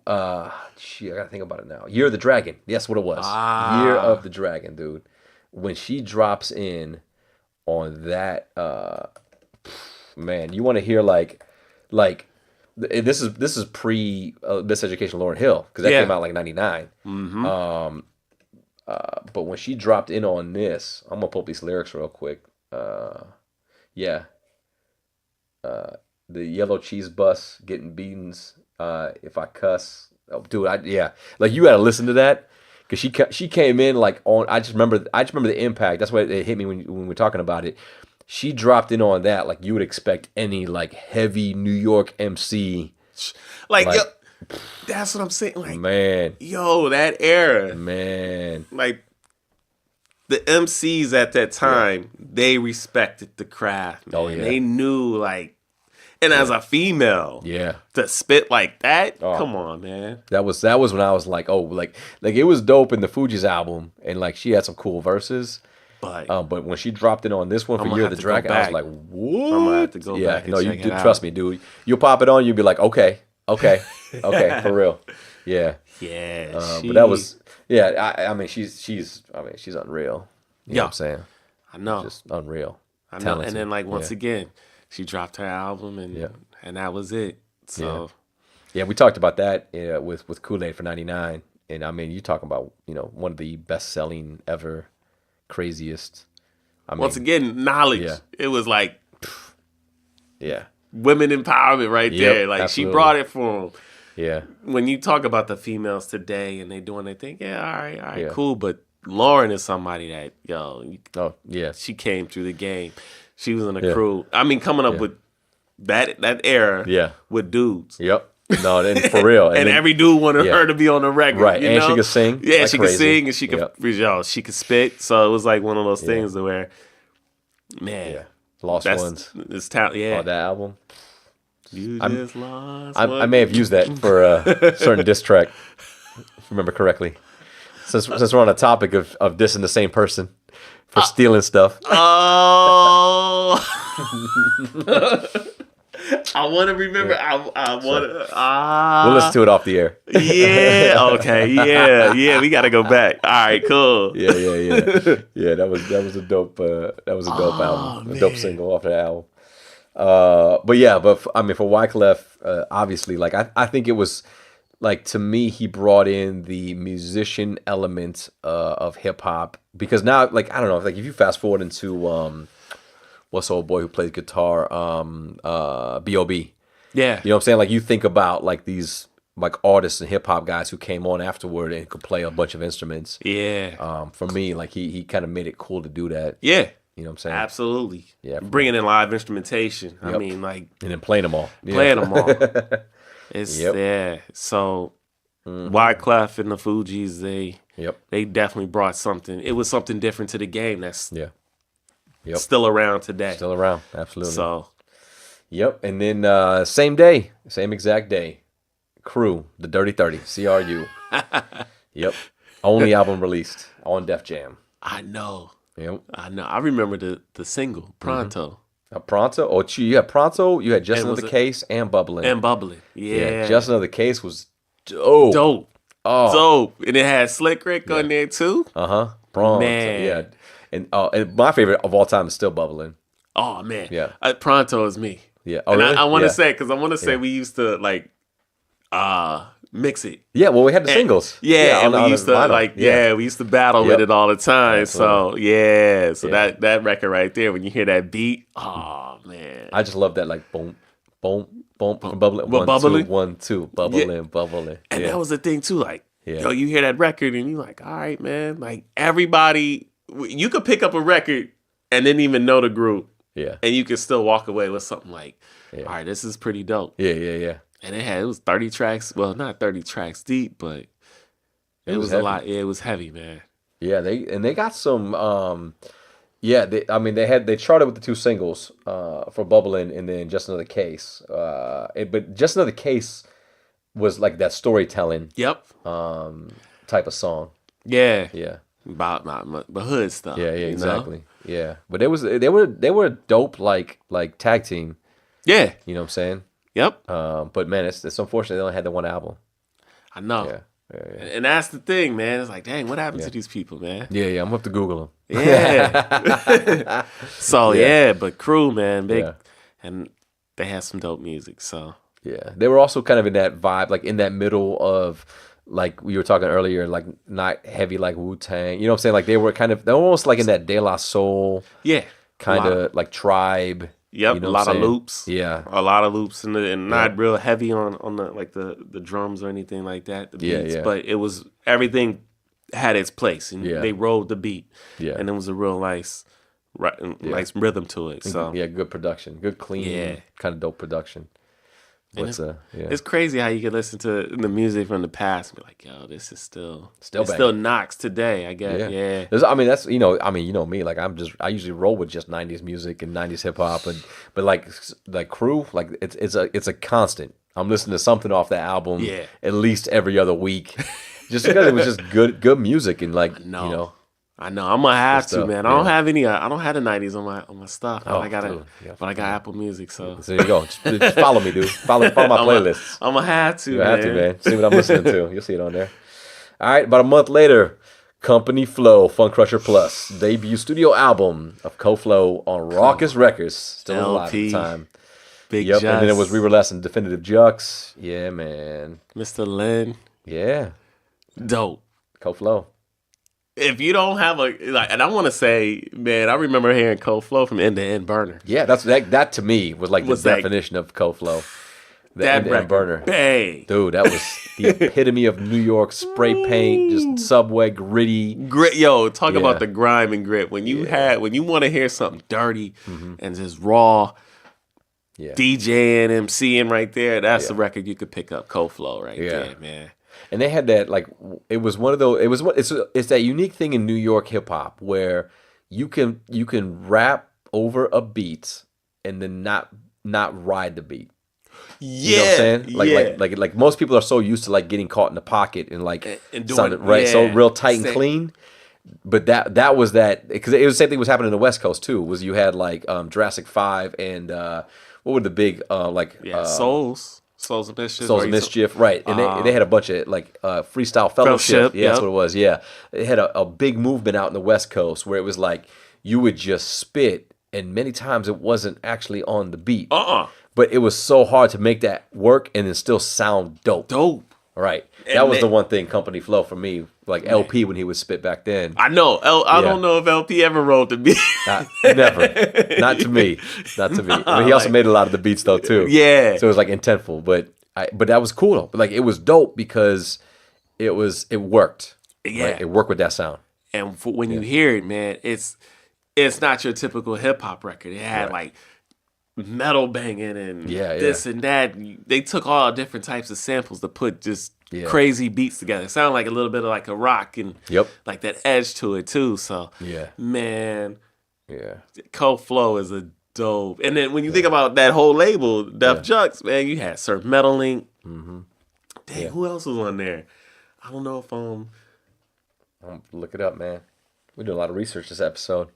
I gotta think about it now. Year of the Dragon. That's what it was. Year of the Dragon, dude. When she drops in on that, man, you want to hear like this is pre Miseducation Lauryn Hill because that came out like '99. Mm-hmm. But when she dropped in on this, I'm gonna pull up these lyrics real quick. The yellow cheese bus getting beatings. If I cuss, dude, like you gotta listen to that. Because she came in like on, I just remember the impact. That's why it hit me when we're talking about it. She dropped in on that like you would expect any like heavy New York MC. That's what I'm saying. Like, man, that era, man. Like the MCs at that time, they respected the craft. Man. Oh yeah, they knew like. And as a female, to spit like that, come on, man. That was when I was like, like it was dope in the Fugees album, and like she had some cool verses. But when she dropped it on this one for Year of the Dragon, I was like, what? I'm gonna have to go back. And check it out. Trust me, dude. You'll pop it on, you'll be like, okay, for real, yeah. But that was, I mean, she's unreal. You know what I'm saying? I know, just unreal. I know, talented. And then like once again. She dropped her album and that was it. So we talked about that with Kool-Aid for '99, and I mean you talking about one of the best selling ever, craziest. Once again, knowledge. Yeah. It was like, women empowerment right there. Like absolutely. She brought it for them. Yeah. When you talk about the females today and they doing their thing, all right, cool. But Lauren is somebody that she came through the game. She was in a crew. I mean, coming up with that era with dudes. Yep. No, for real. And then, every dude wanted her to be on the record. Right, you and know? she could sing. Yeah, like she crazy. could sing and she could, she could spit. So it was like one of those things where, man, Lost Ones. It's talent. Yeah, that album. You just lost. I may have used that for a certain diss track, if I remember correctly. Since we're on a topic of dissing the same person for stealing stuff. Oh. I want to remember. I want to. We'll listen to it off the air. Yeah. Okay. Yeah. We got to go back. All right. Cool. Yeah. Yeah. That was a dope. That was a dope album. A dope single off the album. But I mean, for Wyclef, obviously, like I think it was like, to me, he brought in the musician element of hip hop, because now, like, I don't know, like if you fast forward into what's the old boy who plays guitar, B.O.B. Yeah. You know what I'm saying? Like, you think about like these like artists and hip hop guys who came on afterward and could play a bunch of instruments. Yeah. For me, like he kind of made it cool to do that. Yeah. You know what I'm saying? Absolutely. Yeah. Bringing in live instrumentation. Yep. I mean, like, and then playing them all. Yeah. playing them all. It's So Wyclef and the Fugees, they definitely brought something. It was something different to the game that's still around today. Still around, absolutely. So, and then same day, same exact day, Crew, the Dirty 30, CRU. Only album released on Def Jam. I know. Yep. I know. I remember the single, Pronto. Pronto? Oh, you had Pronto, you had Just Another Case, and Bubbling. And Bubbling. Yeah. Just Another Case was dope. Oh. Dope. And it had Slick Rick on there too. Bronze. Man. Yeah. And my favorite of all time is still Bubbling. Oh, man. Yeah. Pronto is me. Yeah. Oh, and really? I want to say, because I want to say we used to like mix it. Yeah, well, we had the singles. And we used to we used to battle with it all the time. Absolutely. So that record right there, when you hear that beat, oh man, I just love that, like boom, boom, boom, bubbling, bubbling? 1, 2, bubbling, bubbling. And that was the thing too, like yo, you hear that record and you're like, all right, man, like everybody, you could pick up a record and didn't even know the group, and you could still walk away with something like, all right, this is pretty dope. Yeah. And it was 30 tracks. Well, not 30 tracks deep, but it was a lot. Yeah, it was heavy, man. Yeah, they got some. They charted with the 2 singles for Bubbling and then Just Another Case. But Just Another Case was like that storytelling. Yep. Type of song. Yeah. Yeah. About hood stuff. Yeah. Exactly. Know? Yeah. But they were a dope like tag team. Yeah. You know what I'm saying? Yep. But man, it's unfortunate they only had the one album. I know. Yeah. And that's the thing, man. It's like, dang, what happened to these people, man? Yeah. I'm gonna have to Google them. Yeah. So but Crew, man, big, and they had some dope music. So they were also kind of in that vibe, like in that middle of, like we were talking earlier, like not heavy like Wu-Tang. You know what I'm saying? Like they're almost like in that De La Soul. Yeah. Kind of like Tribe. Yep, you know a lot of loops. Yeah, a lot of loops, and not real heavy on the like the drums or anything like that. The beats, but it was, everything had its place, and they rolled the beat. Yeah, and it was a real nice rhythm to it. So good production, good clean, kind of dope production. It's crazy how you can listen to the music from the past and be like, yo, this is still knocks today, I guess. Yeah. I mean, that's, you know me, like I usually roll with just 90s music and 90s hip hop, but like Crew, like it's a constant. I'm listening to something off that album at least every other week, just because it was just good music, and like, I know. I'm gonna have to, man. I don't have any. I don't have the '90s on my stuff. But I got Apple Music, so there you go. Just follow me, dude. Follow my playlists. I'm gonna have to. You have to, man. See what I'm listening to. You'll see it on there. All right. About a month later, Company Flow, Funk Crusher Plus, debut studio album of Co-Flow on Raucous Records, still alive at the time. Big and then it was re-released in Definitive Jux. Yeah, man. Mr. Lynn. Yeah. Dope. Co-Flow. If you don't have and I want to say, man, I remember hearing Co-Flow from End to End Burner. Yeah, that to me was like the definition of Co-Flow. That End Burner, bang, dude, that was the epitome of New York spray paint, just subway gritty. Yo, talk about the grime and grit. When you want to hear something dirty and just raw, DJing, MCing right there. That's the record you could pick up. Cold Flow right there, man. And they had that, like, it was one of those. It's that unique thing in New York hip hop where you can rap over a beat and then not ride the beat. You know what I'm saying? Like most people are so used to like getting caught in the pocket and like and doing, sounded, right, so real tight and clean. But that was that, because it was the same thing was happening in the West Coast too. Was you had like Jurassic 5 and what were the big Souls of Mischief, right? And they had a bunch of like Freestyle Fellowship. Yeah, that's what it was. Yeah, it had a big movement out in the West Coast where it was like you would just spit, and many times it wasn't actually on the beat. But it was so hard to make that work and then still sound dope. Right. And that was the one thing, Company Flow, for me. Like LP when he would spit back then. I know. I don't know if LP ever wrote the beat. Never. Not to me. But he also made a lot of the beats though too. Yeah. So it was like intentful. But that was cool though. Like it was dope because it worked. Yeah. Right? It worked with that sound. And when you hear it, man, it's not your typical hip hop record. It had like metal banging and this and that. They took all different types of samples to put just crazy beats together. It sounded like a little bit of like a rock and like that edge to it too. So man, Cold Flow is a dope. And then when you think about that whole label, Def Jux, man, you had Surf Metal Link. Dang, who else was on there? I don't know if I'll look it up, man. We did a lot of research this episode.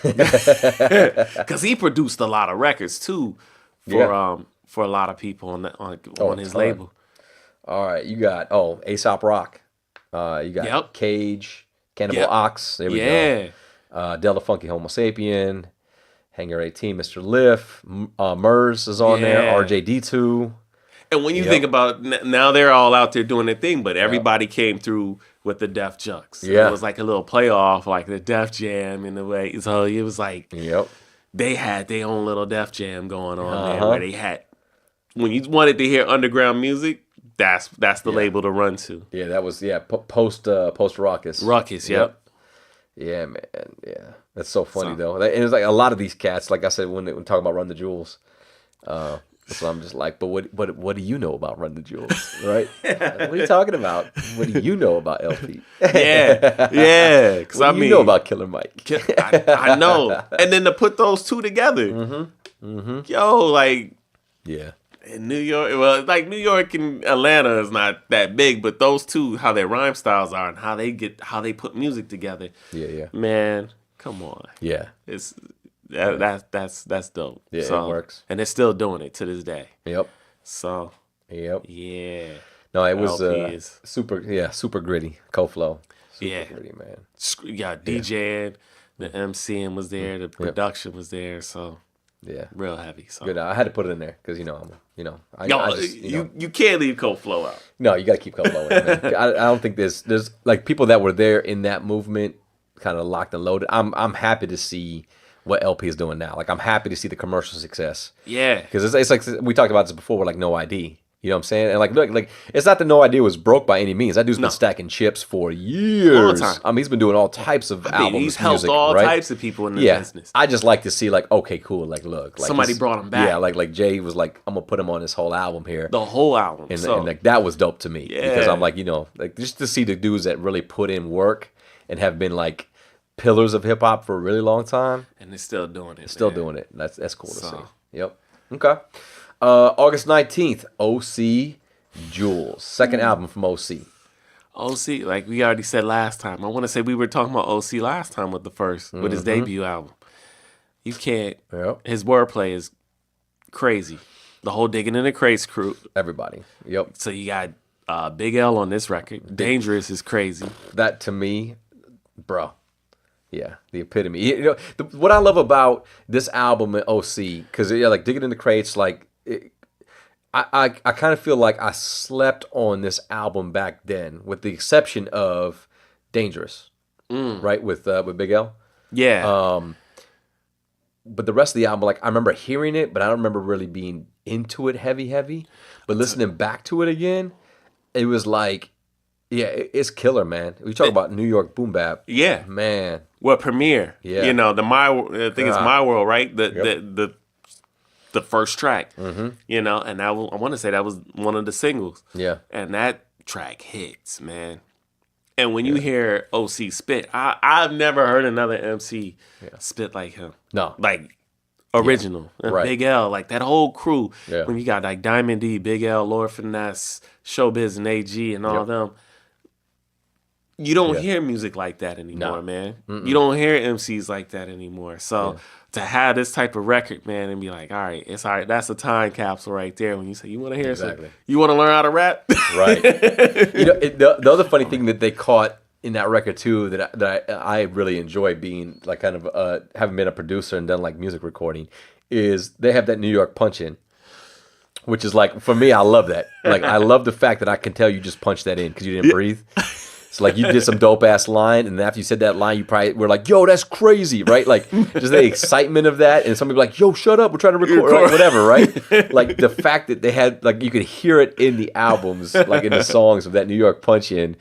Because he produced a lot of records too for a lot of people on his label. All right, you got Aesop Rock, you got Cage, Cannibal Ox. There we go. Delta Funky Homo Sapien, Hangar 18, Mr. Liff, Murs is on there. RJD2. And when you think about now, they're all out there doing their thing, but everybody came through with the Def Jux. It was like a little playoff, like the Def Jam in a way. So it was like they had their own little Def Jam going on there, where they had, when you wanted to hear underground music, that's the label to run to. Yeah, that was post Ruckus. Ruckus, yep. Yeah, man. Yeah, that's so funny though. And it's like a lot of these cats, like I said, when talking about Run the Jewels. So I'm just like, but what do you know about Run the Jewels, right? What are you talking about? What do you know about LP? Yeah. Because what do you know about Killer Mike? I know. And then to put those two together, yo, like, in New York, well, like New York and Atlanta is not that big, but those two, how their rhyme styles are and how they put music together. Man, come on. It's. That's dope. Yeah, so, it works. And they're still doing it to this day. So. Yeah. No, it was super gritty. Cold Flow. Super gritty, man. DJing, the MCing was there, the production was there, so real heavy. So good. I had to put it in there because you can't leave Cold Flow out. No, you got to keep Cold Flow in. Man. I don't think there's like people that were there in that movement, kind of locked and loaded. I'm happy to see what LP is doing now. Like, I'm happy to see the commercial success. Yeah. Because it's like, we talked about this before with, like, No ID. You know what I'm saying? And, like, look, like, it's not that No ID was broke by any means. That dude's been stacking chips for years. All the time. I mean, he's been doing all types of albums, he's helped all types of people in the business. I just like to see, like, okay, cool. Like, look. Like, somebody brought him back. Yeah, like Jay was like, I'm going to put him on this whole album here. The whole album. And like, that was dope to me. Yeah. Because I'm like, like, just to see the dudes that really put in work and have been, like, pillars of hip hop for a really long time, and they're still doing it. Doing it. That's cool to see. Yep. Okay. August 19th, OC Jules, second album from OC. OC, like we already said last time. I want to say we were talking about OC last time with with his debut album. You can't. His wordplay is crazy. The whole Digging in the Crates crew. Everybody. Yep. So you got Big L on this record. Dangerous is crazy. That to me, bro. Yeah, the epitome. What I love about this album and OC, because like Digging in the Crates, like I kind of feel like I slept on this album back then, with the exception of Dangerous, right, with Big L. Yeah. But the rest of the album, like I remember hearing it, but I don't remember really being into it heavy. But listening back to it again, it was like, yeah, it's killer, man. We talk about New York boom bap. Yeah, man. Well, Premiere. Yeah, I think it's My World, right? The the first track, you know, and I want to say that was one of the singles. Yeah. And that track hits, man. And when you hear OC spit, I've never heard another MC spit like him. No. Like original. And Right. Big L, like that whole crew. Yeah. When you got like Diamond D, Big L, Lord Finesse, Showbiz and AG and all them. You don't hear music like that anymore, man. You don't hear MCs like that anymore. So to have this type of record, man, and be like, all right, it's all right. That's a time capsule right there. When you say you want to hear something, you want to learn how to rap, Right. You know, the other funny thing that they caught in that record too that I really enjoy being like kind of having been a producer and done like music recording is they have that New York punch in. Which is like, for me, I love that. Like, I love the fact that I can tell you just punched that in because you didn't breathe. It's like you did some dope ass line, and then after you said that line, you probably were like, "Yo, that's crazy," right? Like just the excitement of that, and somebody be like, "Yo, shut up, we're trying to record," right? Whatever, right? Like the fact that they had, like, you could hear it in the albums, like in the songs of that New York punch in,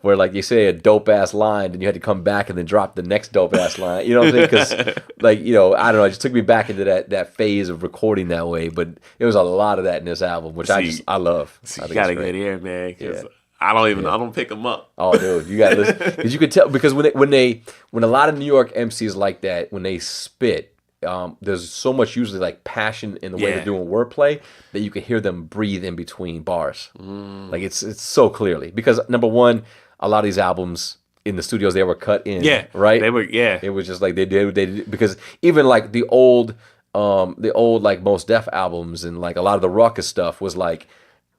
where like you say a dope ass line, and you had to come back and then drop the next dope ass line. You know what I'm saying? Because like, you know, I don't know, it just took me back into that phase of recording that way. But it was a lot of that in this album, which I love. You got a good ear, man. 'Cause I don't pick them up. Oh, dude, you gotta listen because you could tell because when a lot of New York MCs like that, when they spit, there's so much usually like passion in the way they're doing wordplay that you can hear them breathe in between bars. Like it's so clearly because number one, a lot of these albums in the studios they were cut in. Right. They were. Yeah. It was just like they did because even like the old like Mos Def albums and like a lot of the ruckus stuff was like.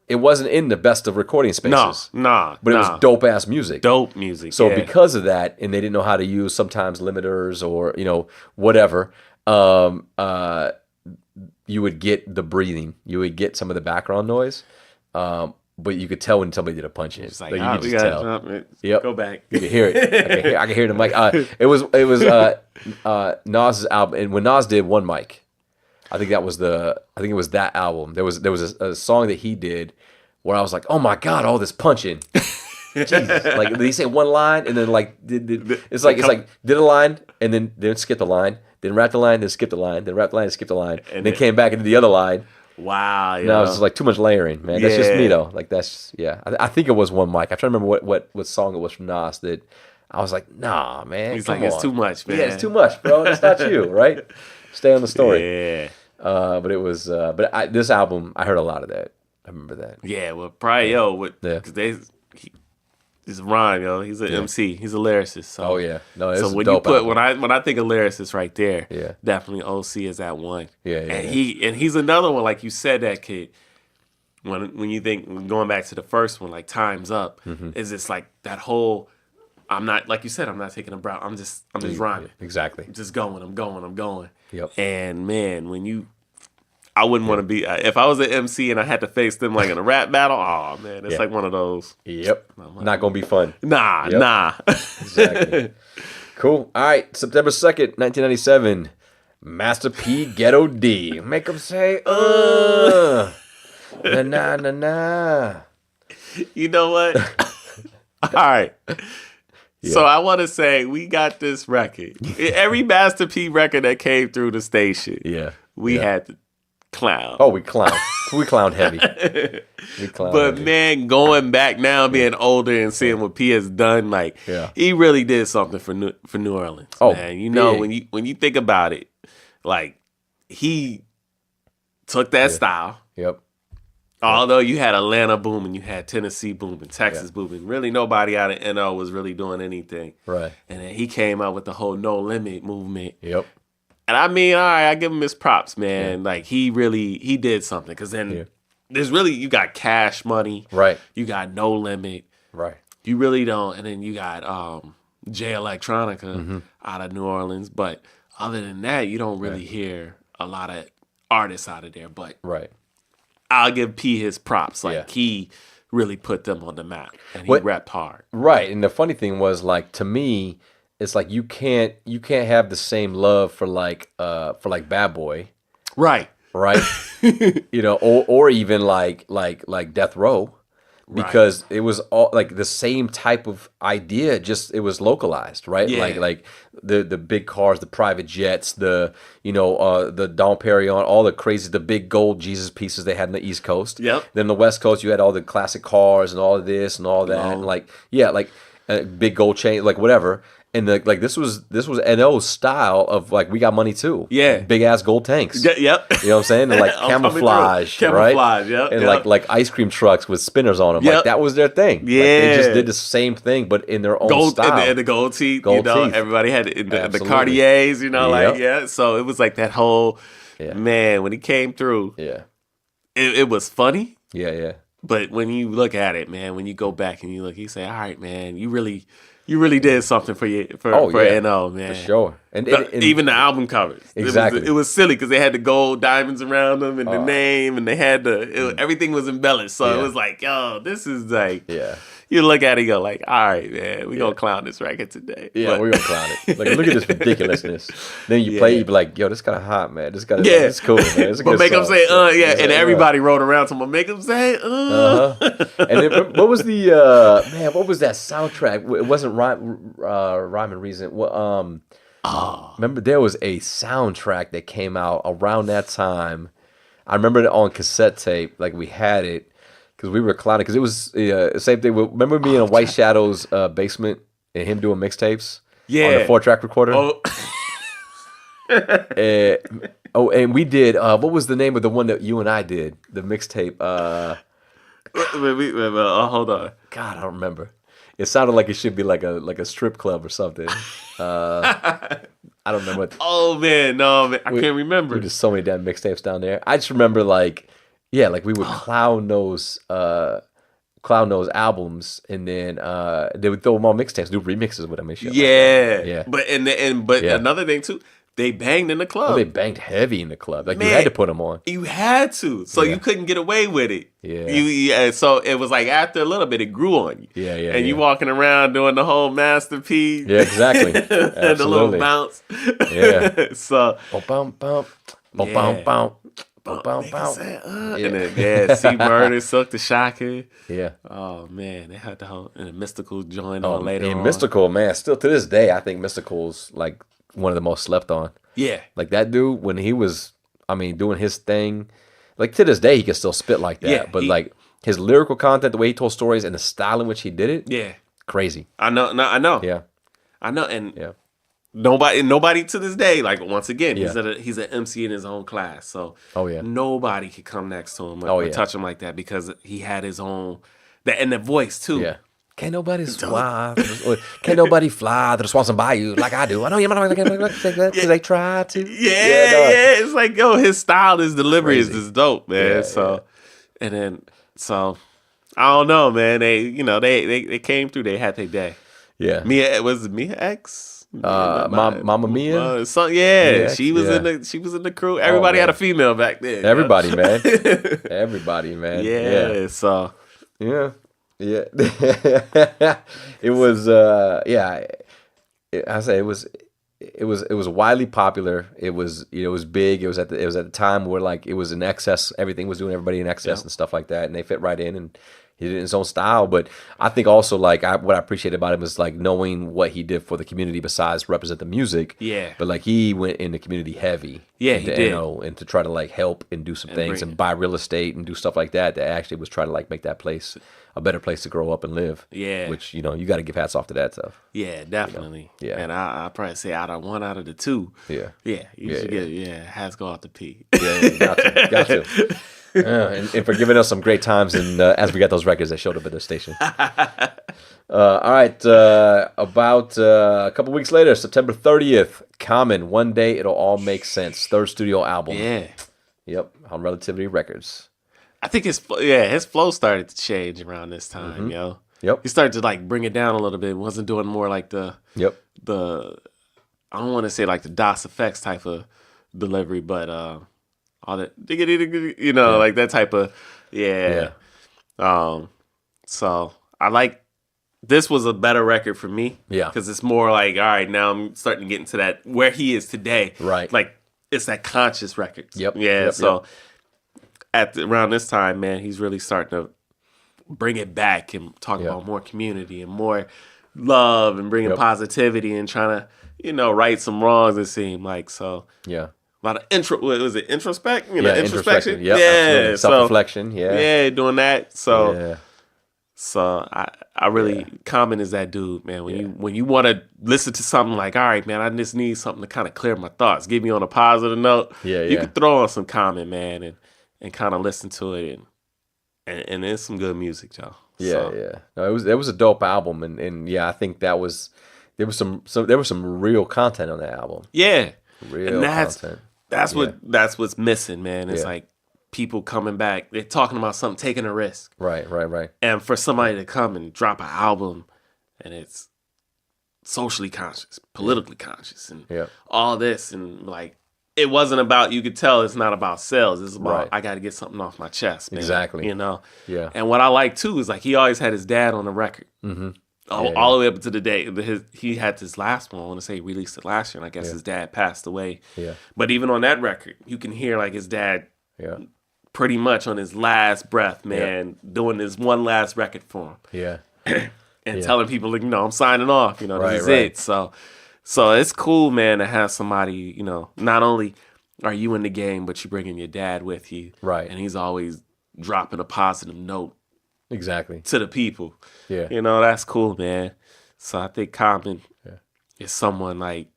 It wasn't in the best of recording spaces. But it was dope ass music. Dope music. So because of that, and they didn't know how to use sometimes limiters or, you know, whatever, you would get the breathing. You would get some of the background noise. But you could tell when somebody did a punch in. It's like, you could just tell. Yep. Go back. You could hear it. I could hear the mic. It was Nas's album, and when Nas did One Mic, I think it was that album. There was a song that he did where I was like, oh my god, all this punching. Jesus. Like did he say one line and then like it's like did a line and then skip the line, then rap the line, then skip the line, then rap the line, and skip the line, and then came back into the other line. Wow, yeah. No, it's just like too much layering, man. That's just me though. Like that's I think it was One Mic. I'm trying to remember what song it was from Nas that I was like, nah, man. He's like, it's too much, man. Yeah, it's too much, bro. That's not you, right? Stay on the story. Yeah. But it was, this album, I heard a lot of that. I remember that. Yeah, well, probably, because he's Ron, he's an MC, he's a lyricist. So, oh yeah, no, so when you put when I think of lyricist right there, definitely OC is that one. And he's another one, like you said, that kid. When you think going back to the first one, like Time's Up, is it's like that whole. I'm not, like you said, I'm not taking a brow. I'm just rhyming. Exactly. I'm just going. I'm going. Yep. And man, I wouldn't want to be, if I was an MC and I had to face them like in a rap battle, oh man, it's like one of those. Yep. Not going to be fun. Nah. Exactly. Cool. All right. September 2nd, 1997. Master P, Ghetto D. Make them say, na. You know what? All right. So I want to say we got this record. Every Master P record that came through the station, we had to clown. Oh, we clowned. We clowned heavy. But man, going back now, being older and seeing what P has done, like he really did something for New Orleans. Oh, man, you know when you think about it, like he took that style. Yep. Although you had Atlanta booming, you had Tennessee booming, Texas booming. Really, nobody out of NO was really doing anything. Right. And then he came out with the whole No Limit movement. Yep. And I mean, all right, I give him his props, man. Like he did something. Because then there's really, you got Cash Money. Right. You got No Limit. Right. You really don't. And then you got J Electronica out of New Orleans. But other than that, you don't really hear a lot of artists out of there. But I'll give P his props. Like he really put them on the map, and he repped hard. Right. And the funny thing was, like, to me, it's like you can't have the same love for like Bad Boy, right? You know, or even like Death Row, because it was all like the same type of idea, just it was localized, right? Yeah. Like the big cars, the private jets, the the Dom Perignon, all the crazy, the big gold Jesus pieces they had in the East Coast. Yep. Then the West Coast, you had all the classic cars and all of this and all that, and like big gold chain, like whatever. And this was NO's style of like, we got money too. Yeah. Big ass gold tanks. Yep. You know what I'm saying? And like camouflage, right? Camouflage, yep. And yep. like ice cream trucks with spinners on them. Yep. Like that was their thing. Yeah. Like, they just did the same thing, but in their own gold style. And the gold teeth. Gold teeth. Everybody had the Absolutely. Cartiers, like, Yep. So it was like that whole, man, when he came through, it was funny. Yeah. But when you look at it, man, when you go back and you look, you say, all right, man, you really did something for NO, man. For sure. And even the album covers. Exactly. It was silly because they had the gold diamonds around them and the name, and they had everything was embellished. So it was like, yo, this is like, you look at it and go like, all right, man, we gonna clown this record today. Yeah, we're gonna clown it. Like, look at this ridiculousness. Then you play, you be like, yo, this kind of hot, man. This kind of it's cool, man. It's a but good make them song. say, and everybody rode around to make them say, And then, what was the what was that soundtrack? It wasn't Rhyme and Reason. Remember there was a soundtrack that came out around that time. I remember it on cassette tape. Like, we had it because we were clowning. Because it was the same thing. Remember me in White Shadow's basement and him doing mixtapes? Yeah. On the 4-track recorder? And we did, what was the name of the one that you and I did? The mixtape. Hold on. God, I don't remember. It sounded like it should be like a strip club or something. I don't remember. Oh man, no man, I can't remember. There's just so many damn mixtapes down there. I just remember like we would clown those albums, and then they would throw them on mixtapes, do remixes with them and shit. Yeah. Like But another thing too, they banged in the club. They banged heavy in the club. Like, man, you had to put them on. You had to, so you couldn't get away with it. Yeah. So it was like after a little bit, it grew on you. Yeah. And you walking around doing the whole Master P. Yeah, exactly. And the little bounce. Yeah. So. Bump. And then C Murder, Silk the Shocker. Yeah. Oh man, they had the whole and the Mystical joint on later on. Mystical, man, still to this day, I think Mystical's like one of the most slept on. Yeah. Like that dude, when he was, doing his thing, like to this day, he can still spit like that. Yeah, but like his lyrical content, the way he told stories, and the style in which he did it, crazy. I know. Yeah. I know, and nobody to this day, like once again, he's an MC in his own class. So nobody could come next to him or touch him like that because he had his own and the voice too. Yeah. Can't nobody fly the Swanson Bayou like I do. I know you're not like that because they try to. Yeah. It's like, yo, his style, his delivery is just dope, man. And then I don't know, man. They came through. They had their day. Yeah. Mia X. Mama Mia. She was in the crew. Everybody had a female back then. Everybody, man. Everybody, man. Yeah. So. Yeah. Yeah. It was I say it was widely popular. It was big. It was at the time where like it was in excess. Everything was doing everybody in excess and stuff like that, and they fit right in, and he did it in his own style. But I think also like what I appreciated about him is like knowing what he did for the community besides represent the music. Yeah. But like he went in the community heavy. Yeah, he did. And to try to like help and do some things and buy real estate and do stuff like that. That actually was trying to like make that place a better place to grow up and live. Yeah. Which, you got to give hats off to that stuff. Yeah, definitely. Yeah. And I probably say out of the two. Yeah. Yeah. You should get hats go out to P. Yeah, got to. And for giving us some great times and as we got those records that showed up at the station. All right. About a couple weeks later, September 30th, Common, One Day It'll All Make Sense, third studio album. Yeah. Yep, on Relativity Records. I think his flow started to change around this time, yo. Yep. He started to like bring it down a little bit. He wasn't doing more like the I don't want to say like the DOS effects type of delivery, but all that like that type of so I like this was a better record for me. Yeah. Because it's more like, all right, now I'm starting to get into that where he is today. Right. Like it's that conscious record. Yep. Yeah. Yep, so around this time, man, he's really starting to bring it back and talk about more community and more love and bringing positivity and trying to, you know, right some wrongs, it seemed like. So yeah. A lot of introspect? You know, Yeah, introspection. Yep, Yeah, self-reflection. Yeah, doing that. So, yeah. so I really Common is that dude, man. When you want to listen to something like, all right, man, I just need something to kind of clear my thoughts, get me on a positive note. You can throw on some Common, man, and kind of listen to it, and it's some good music, y'all. Yeah. No, it was a dope album, and yeah, I think there was some real content on that album. Yeah, real content. That's what's missing, man. It's like people coming back, they're talking about something, taking a risk. Right. And for somebody to come and drop an album, and it's socially conscious, politically conscious, and all this, and like it wasn't about. You could tell it's not about sales. It's about I got to get something off my chest, man. Exactly. You know. Yeah. And what I like too is like he always had his dad on the record. Mm-hmm. All the way up to the day he had this last one. I want to say he released it last year, and I guess his dad passed away. Yeah. But even on that record, you can hear like his dad, pretty much on his last breath, man, doing this one last record for him. Yeah. And telling people, like, you know, I'm signing off. You know, this is it. So it's cool, man, to have somebody. You know, not only are you in the game, but you bringing your dad with you. Right. And he's always dropping a positive note. Exactly. To the people. Yeah. You know, that's cool, man. So I think Common is someone like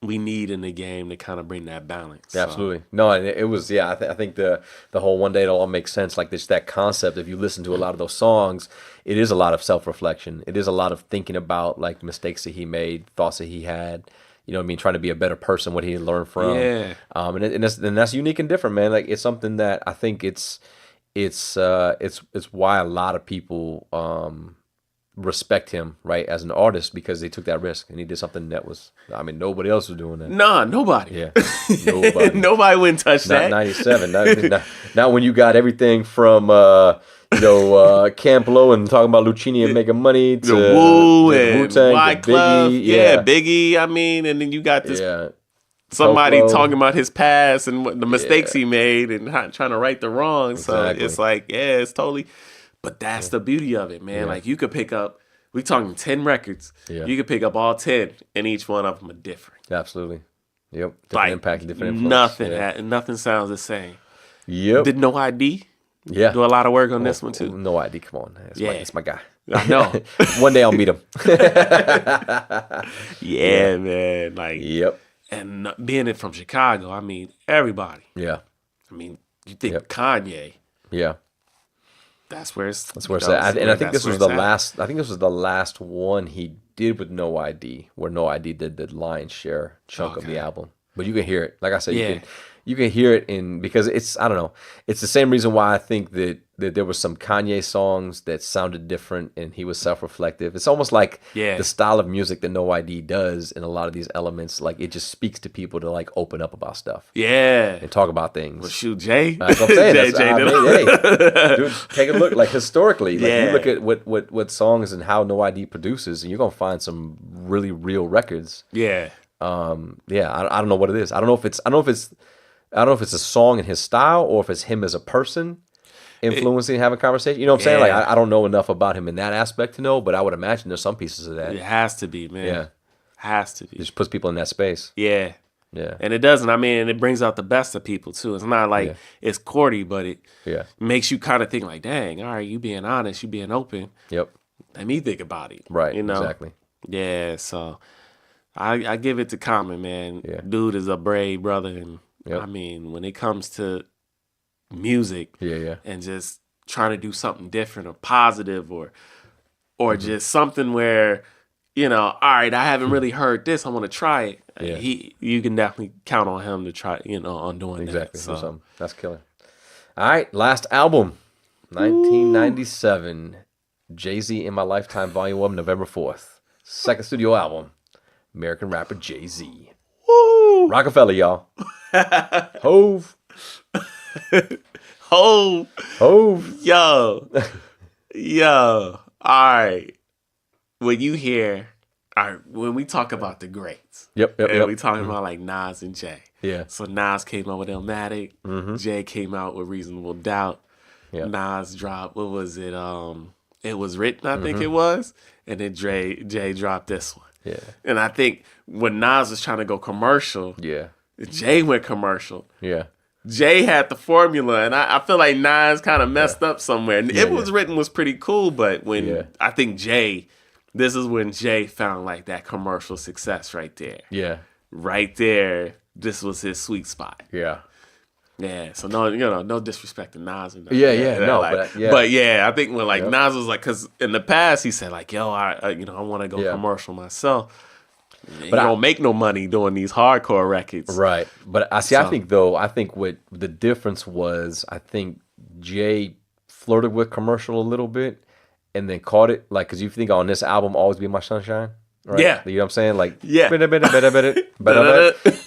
we need in the game to kind of bring that balance. Absolutely. No, it was, I think the whole One Day It'll All Make Sense, like that concept, if you listen to a lot of those songs, it is a lot of self-reflection. It is a lot of thinking about like mistakes that he made, thoughts that he had, you know what I mean, trying to be a better person, what he learned from. Yeah. And that's unique and different, man. Like it's something that I think it's why a lot of people respect him, right, as an artist, because they took that risk and he did something that was, I mean, nobody else was doing that. Nah, nobody. Yeah, nobody. Nobody wouldn't touch that. 97. Not when you got everything from Camp Low and talking about Lucchini and making money to Wu and Wyclef, Biggie. I mean, and then you got this. Yeah. Somebody Hopl. Talking about his past and what the mistakes he made and trying to right the wrongs. Exactly. So it's like, it's totally. But that's the beauty of it, man. Yeah. Like you could pick up, we talking 10 records. Yeah. You could pick up all 10 and each one of them are different. Absolutely. Yep. Different impact, different influence. Nothing sounds the same. Yep. Did No ID? Yeah. Do a lot of work on this one too. No ID, come on. It's my guy. I know. One day I'll meet him. Man. Like, yep. And being it from Chicago, I mean, everybody. Yeah. I mean, you think Kanye. Yeah. That's where it's at. And I think this was the last. I think this was the last one he did with No ID, where No ID did the lion's share chunk of the album. But you can hear it. Like I said, you can hear it because it's, I don't know. It's the same reason why I think that there were some Kanye songs that sounded different and he was self-reflective. It's almost like the style of music that No ID does in a lot of these elements. Like it just speaks to people to like open up about stuff. Yeah. And talk about things. Well, shoot, Jay. That's what I'm saying. Dude, take a look. Like historically, like you look at what songs and how No ID produces, and you're gonna find some really real records. Yeah. I don't know what it is. I don't know if it's a song in his style or if it's him as a person influencing, having conversation. You know what I'm saying? Like I don't know enough about him in that aspect to know, but I would imagine there's some pieces of that. It has to be, man. Yeah, has to be. It just puts people in that space. Yeah, and it doesn't. I mean, it brings out the best of people too. It's not like it's corny, but it makes you kind of think like, dang, all right, you being honest, you being open. Yep. Let me think about it. Right. You know. Exactly. Yeah. So. I give it to Common, man. Yeah. Dude is a brave brother, and I mean, when it comes to music, and just trying to do something different or positive, or just something where, you know, all right, I haven't really heard this, I want to try it. Yeah. You can definitely count on him to try, you know, on doing that. So that's killer. All right, last album, 1997, Jay-Z in My Lifetime, Volume 1, November 4th, second studio album. American rapper Jay-Z. Woo! Rockefeller, y'all. Hove. Hove. Yo. All right. When you hear, when we talk about the greats. Yep. We talking about like Nas and Jay. Yeah. So Nas came out with Illmatic. Mm-hmm. Jay came out with Reasonable Doubt. Nas dropped, what was it? It Was Written, I think it was. And then Jay dropped this one. Yeah. And I think when Nas was trying to go commercial, Jay went commercial. Yeah. Jay had the formula, and I feel like Nas kind of messed up somewhere. And It Was Written was pretty cool, but when I think this is when Jay found like that commercial success right there. Yeah. Right there, this was his sweet spot. Yeah. Yeah, so no disrespect to Nas. Or nothing. But I think when like Nas was like, because in the past he said like, yo, I want to go commercial myself. But I don't make no money doing these hardcore records. Right. But I think what the difference was, I think Jay flirted with commercial a little bit and then caught it. Like, because you think on this album, Always Be My Sunshine. Right? Yeah. You know what I'm saying? Like, yeah.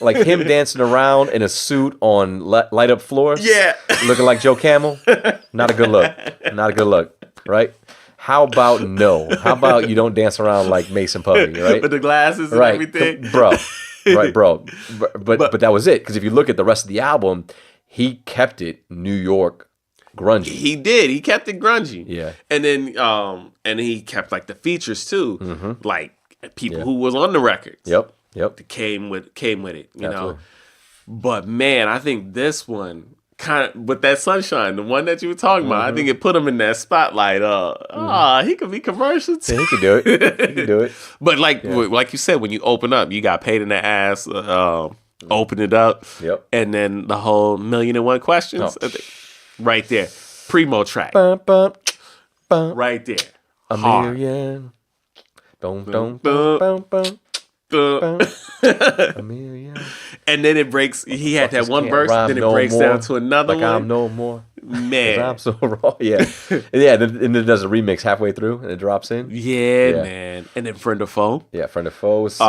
Like him dancing around in a suit on light up floors. Yeah. Looking like Joe Camel. Not a good look. Not a good look. Right? How about no? How about you don't dance around like Mason Puppy, right? With the glasses and everything. Bro. Right, bro. But that was it. Because if you look at the rest of the album, he kept it New York grungy. He did. He kept it grungy. Yeah. And then and he kept like the features too. Like people who was on the records. Yep. Came with it, you know. But man, I think this one kind of with that Sunshine, the one that you were talking about, I think it put him in that spotlight. He could be commercial too. Yeah, he could do it. He could do it. But like you said, when you open up, you got Paid in the Ass. Open it up. Yep. And then the whole 1,000,001 Questions. Right there. Primo track. Bum, bum, bum. Right there. A Hard. million. Dum, dum, dum, bum, bum. A million. And then it breaks. He had that one verse, then it breaks down to another one. I'm no more. Man. I'm so raw. Yeah. Yeah. And it does a remix halfway through and it drops in. Yeah, man. And then Friend or Foe. Yeah, Friend of Foes.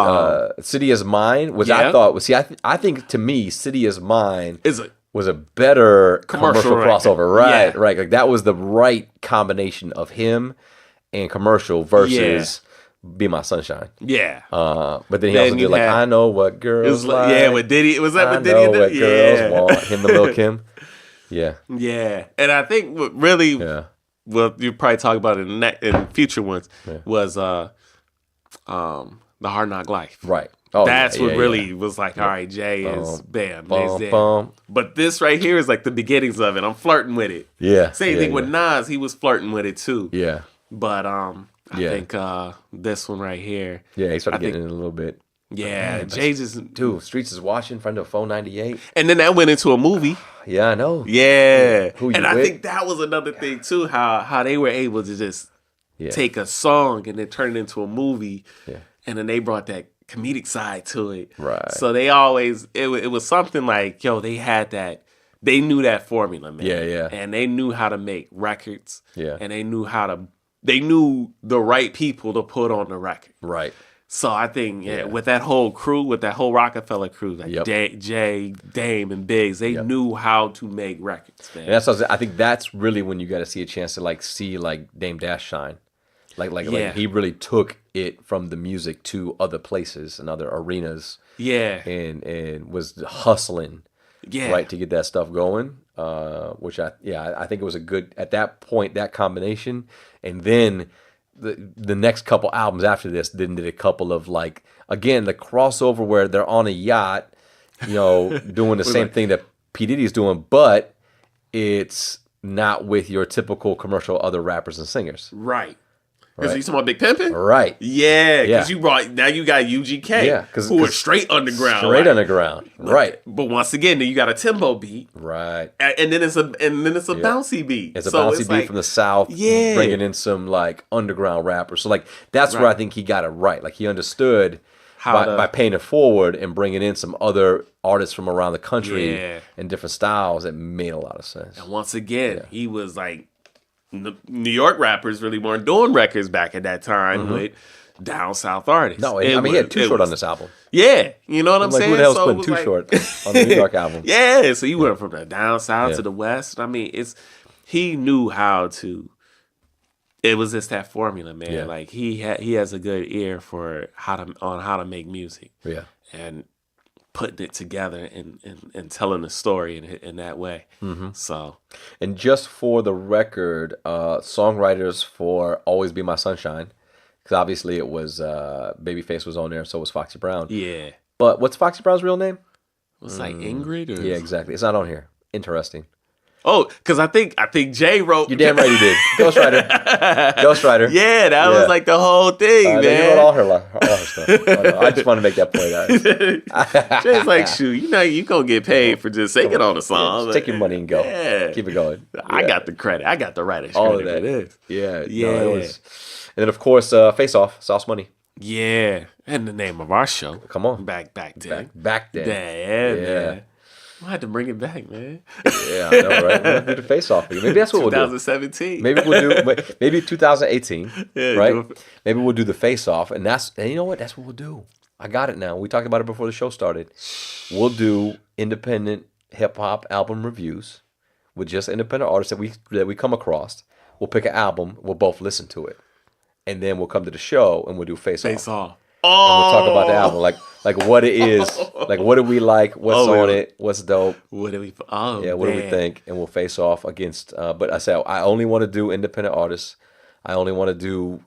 City Is Mine, which I thought was, I think to me, City Is Mine was a better commercial crossover. Right, right. Like that was the right combination of him and commercial versus Be My Sunshine. Yeah. But then he also did like, I Know What Girls Like. Yeah, with Diddy. Was that with Diddy? I Know What Girls Want. Him to Milk Him. Yeah. Yeah. And I think what really, well, you probably talk about it in future ones, was the Hard Knock Life. Right. Oh, that's what really was like, all right, Jay is bam. But this right here is like the beginnings of it. I'm flirting with it. Yeah. Same thing with Nas, he was flirting with it too. Yeah. But I think this one right here. Yeah, he started getting in a little bit. Yeah, man, Jay just... Dude, Streets is Watching, Friend of Foe 98. And then that went into a movie. Yeah, I know. Yeah. Who you and I with? think that was another thing too, how they were able to just take a song and then turn it into a movie. Yeah. And then they brought that comedic side to it. Right. So they always, it was something like, yo, they had that, they knew that formula, man. Yeah, yeah. And they knew how to make records. Yeah. And they knew the right people to put on the record. Right. So I think with that whole crew, with that whole Rockefeller crew, like Jay, Dame, and Biggs, they knew how to make records, man. And that's what I think that's really when you got to see a chance to like see like Dame Dash shine. Like he really took it from the music to other places and other arenas. Yeah. And was hustling. Yeah. Right, to get that stuff going. Which I think it was a good at that point, that combination. And then the next couple albums after this did a couple of like, again, the crossover where they're on a yacht, doing the same thing that P. Diddy's doing, but it's not with your typical commercial other rappers and singers. Right. Because you talking about Big Pimpin'? Right. Yeah, because you got UGK, who are straight underground. Straight underground. Right. But once again, then you got a Timbo beat. Right. And then it's a bouncy beat. It's a bouncy beat from the South, bringing in some like underground rappers. So like that's where I think he got it right. Like he understood by paying it forward and bringing in some other artists from around the country and different styles. It made a lot of sense. And once again, he was like, New York rappers really weren't doing records back at that time with down south artists. No, he had Too Short on this album. Yeah, you know what I'm saying? Who the hell's putting Too Short on the New York album? Yeah, so you went from the down south to the west. I mean, he knew how to. It was just that formula, man. Yeah. Like he has a good ear for how to make music. Yeah, and putting it together and telling a story in that way. So, and just for the record, songwriters for Always Be My Sunshine, because obviously it was Babyface was on there, so was Foxy Brown. yeah. But what's Foxy Brown's real name? Was like Ingrid? Or Yeah, exactly. It's not on here. Interesting. Oh, because I think Jay wrote. You're damn right he did. Ghostwriter. Yeah, that was like the whole thing, man. He wrote all her stuff. I just want to make that point, guys. Jay's like, shoot, you gonna get paid for just singing on the song. Just take your money and go. Yeah. Keep it going. I got the credit. I got the writer's all credit. of that. It is. Yeah. Yeah. No, it was. And then, of course, Face Off, Sauce Money. Yeah. And the name of our show. Come on. Back then. Back then. Yeah, man. I had to bring it back, man. Yeah, I know, right? We'll do the Face Off again. Maybe that's what we'll do. 2017. Maybe we'll do. Maybe 2018. Yeah, right? Maybe we'll do the Face Off, and you know what? That's what we'll do. I got it now. We talked about it before the show started. We'll do independent hip hop album reviews with just independent artists that we come across. We'll pick an album. We'll both listen to it, and then we'll come to the show and we'll do Face Off. Oh. And we'll talk about the album, like what it is, like what do we like, what's on it, what's dope. What do we? What do we think? And we'll face off against. But I said I only want to do independent artists. I only want to do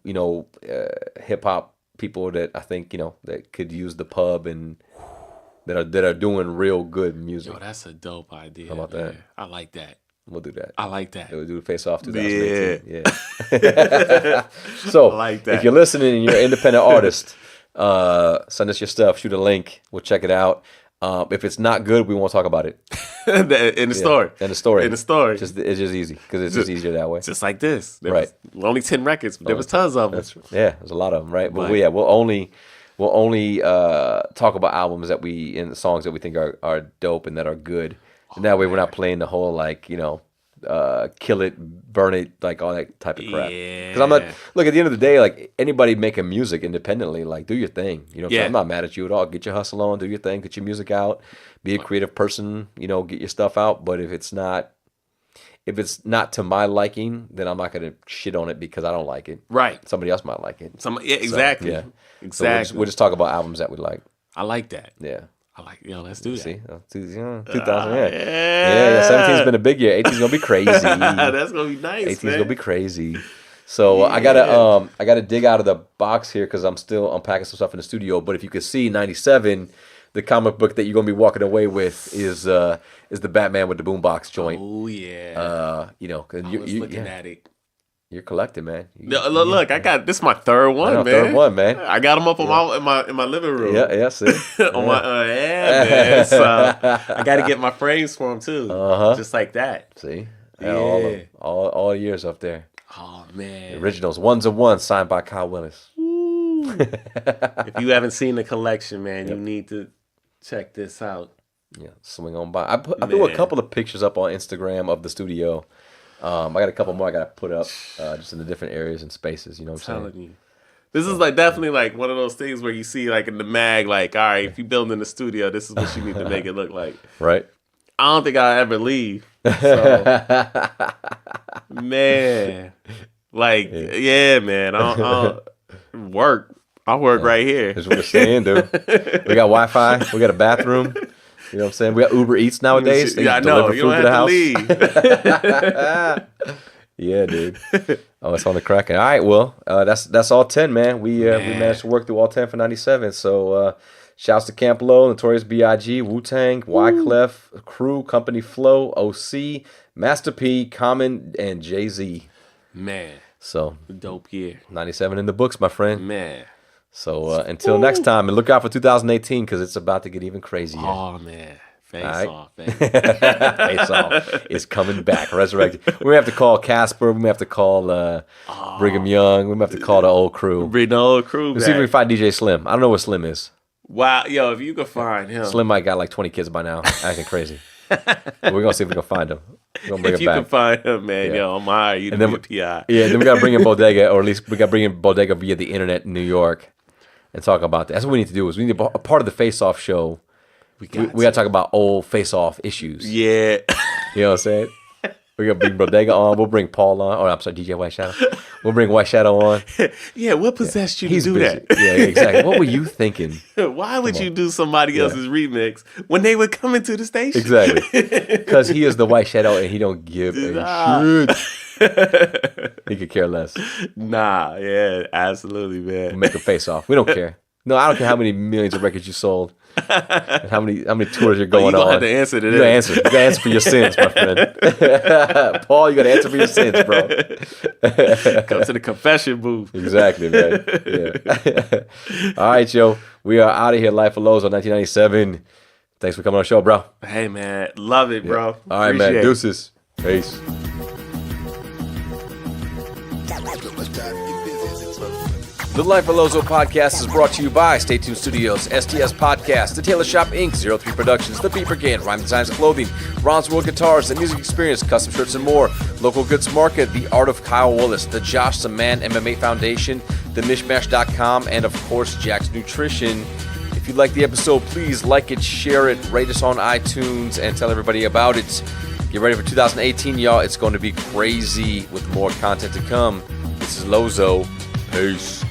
hip hop people that I think that could use the pub and that are doing real good music. Yo, that's a dope idea. How about that? I like that. We'll do that. I like that. We'll do the Face Off 2018. Yeah. So I like that. If you're listening and you're an independent artist. Send us your stuff. Shoot a link. We'll check it out. If it's not good, we won't talk about it. In the story. In the story. It's just easy because it's just easier that way. Just like this. There right. was only 10 records, but there was tons of them. There's a lot of them, right? But we'll only talk about albums and the songs that we think are dope and that are good. And that way we're not playing the whole kill it, burn it, like all that type of crap. Because I'm not. Look, at the end of the day, like anybody making music independently, like do your thing. I'm not mad at you at all. Get your hustle on, do your thing, get your music out, be a creative person. Get your stuff out. But if it's not to my liking, then I'm not gonna shit on it because I don't like it. Right. Somebody else might like it. Exactly. So, Exactly. So we'll just talk about albums that we like. I like that. Yeah. Let's do that. See, 2000, yeah. 17's been a big year. 18's gonna be crazy. That's gonna be nice. 18's gonna be crazy. So I gotta dig out of the box here because I'm still unpacking some stuff in the studio. But if you could see 97, the comic book that you're gonna be walking away with is the Batman with the boombox joint. Oh yeah. I was looking at it. You're collecting, man. Look, I got this. Is my third one, man. Third one, man. I got them up on in my living room. Yeah. See. Man. So I got to get my frames for them too. Just like that. See. Yeah. All years up there. Oh man. The originals, ones of one, signed by Kyle Willis. If you haven't seen the collection, man, you need to check this out. Yeah, swing on by. I threw a couple of pictures up on Instagram of the studio. I got a couple more I got to put up just in the different areas and spaces. You know what I'm saying? You. This is definitely one of those things where you see in the mag, all right, if you build in the studio, this is what you need to make it look like. Right. I don't think I'll ever leave. So, man. Man. I'll work. I'll work right here. That's what we're saying, dude. We got Wi-Fi. We got a bathroom. You know what I'm saying? We got Uber Eats nowadays. I know. You don't have to leave. Yeah, dude. Oh, it's on the cracking. All right, well, that's all 10, man. We managed to work through all 10 for 97. So shouts to Camp Low, Notorious B.I.G., Wu-Tang, Wyclef, Crew, Company Flow, OC, Master P, Common, and Jay-Z. Man. So dope year. 97 in the books, my friend. Man. So until next time, and look out for 2018 because it's about to get even crazier. Oh, man. Face off, man. Face off is coming back, resurrected. We may have to call Casper. We may have to call Brigham Young. We may have to call the old crew. Bring the old crew back. Let's see if we can find DJ Slim. I don't know where Slim is. Wow. Yo, if you can find him. Slim might got 20 kids by now, acting crazy. But we're going to see if we can find him. We're going to bring if him you back. can find him, man, yo, I'm high. You do a PI. Yeah, then we got to bring in Bodega, or at least we got to bring in Bodega via the internet in New York and talk about that. That's what we need to do. Is we need a part of the Face Off show. We got to talk about old Face Off issues. Yeah. You know what I'm saying? We're going to bring Bodega on. We'll bring Paul on. Oh, I'm sorry, DJ White. Shout out. We'll bring White Shadow on. Yeah, what possessed you to do busy. that? Yeah, exactly. What were you thinking? Why would you do somebody else's remix when they were coming to the station? Exactly. Because he is the White Shadow and he don't give a shit. He could care less. Nah, yeah, absolutely, man. We'll make a face off. We don't care. No, I don't care how many millions of records you sold. And how many tours you're going on. You gonna have to answer to that. You gotta answer. You gotta answer for your sins, my friend. Paul, you gotta answer for your sins, bro. Come to the confession booth. Exactly, man. Yeah. All right, yo. We are out of here. Life of Lozo, 1997. Thanks for coming on the show, bro. Hey, man. Love it, bro. Yeah. All right, man. Deuces. Peace. The Life of Lozo podcast is brought to you by Stay Tuned Studios, STS Podcast, The Taylor Shop Inc., 03 Productions, The Beat Brigade, Rhyme Designs Clothing, Ronz World Guitars, The Music Experience, Custom Shirts and more, Local Goods Market, The Art of Kyle Willis, The Josh the Man MMA Foundation, TheMishmash.com, and of course, Jack's Nutrition. If you like the episode, please like it, share it, rate us on iTunes, and tell everybody about it. Get ready for 2018, y'all. It's going to be crazy with more content to come. This is Lozo. Peace.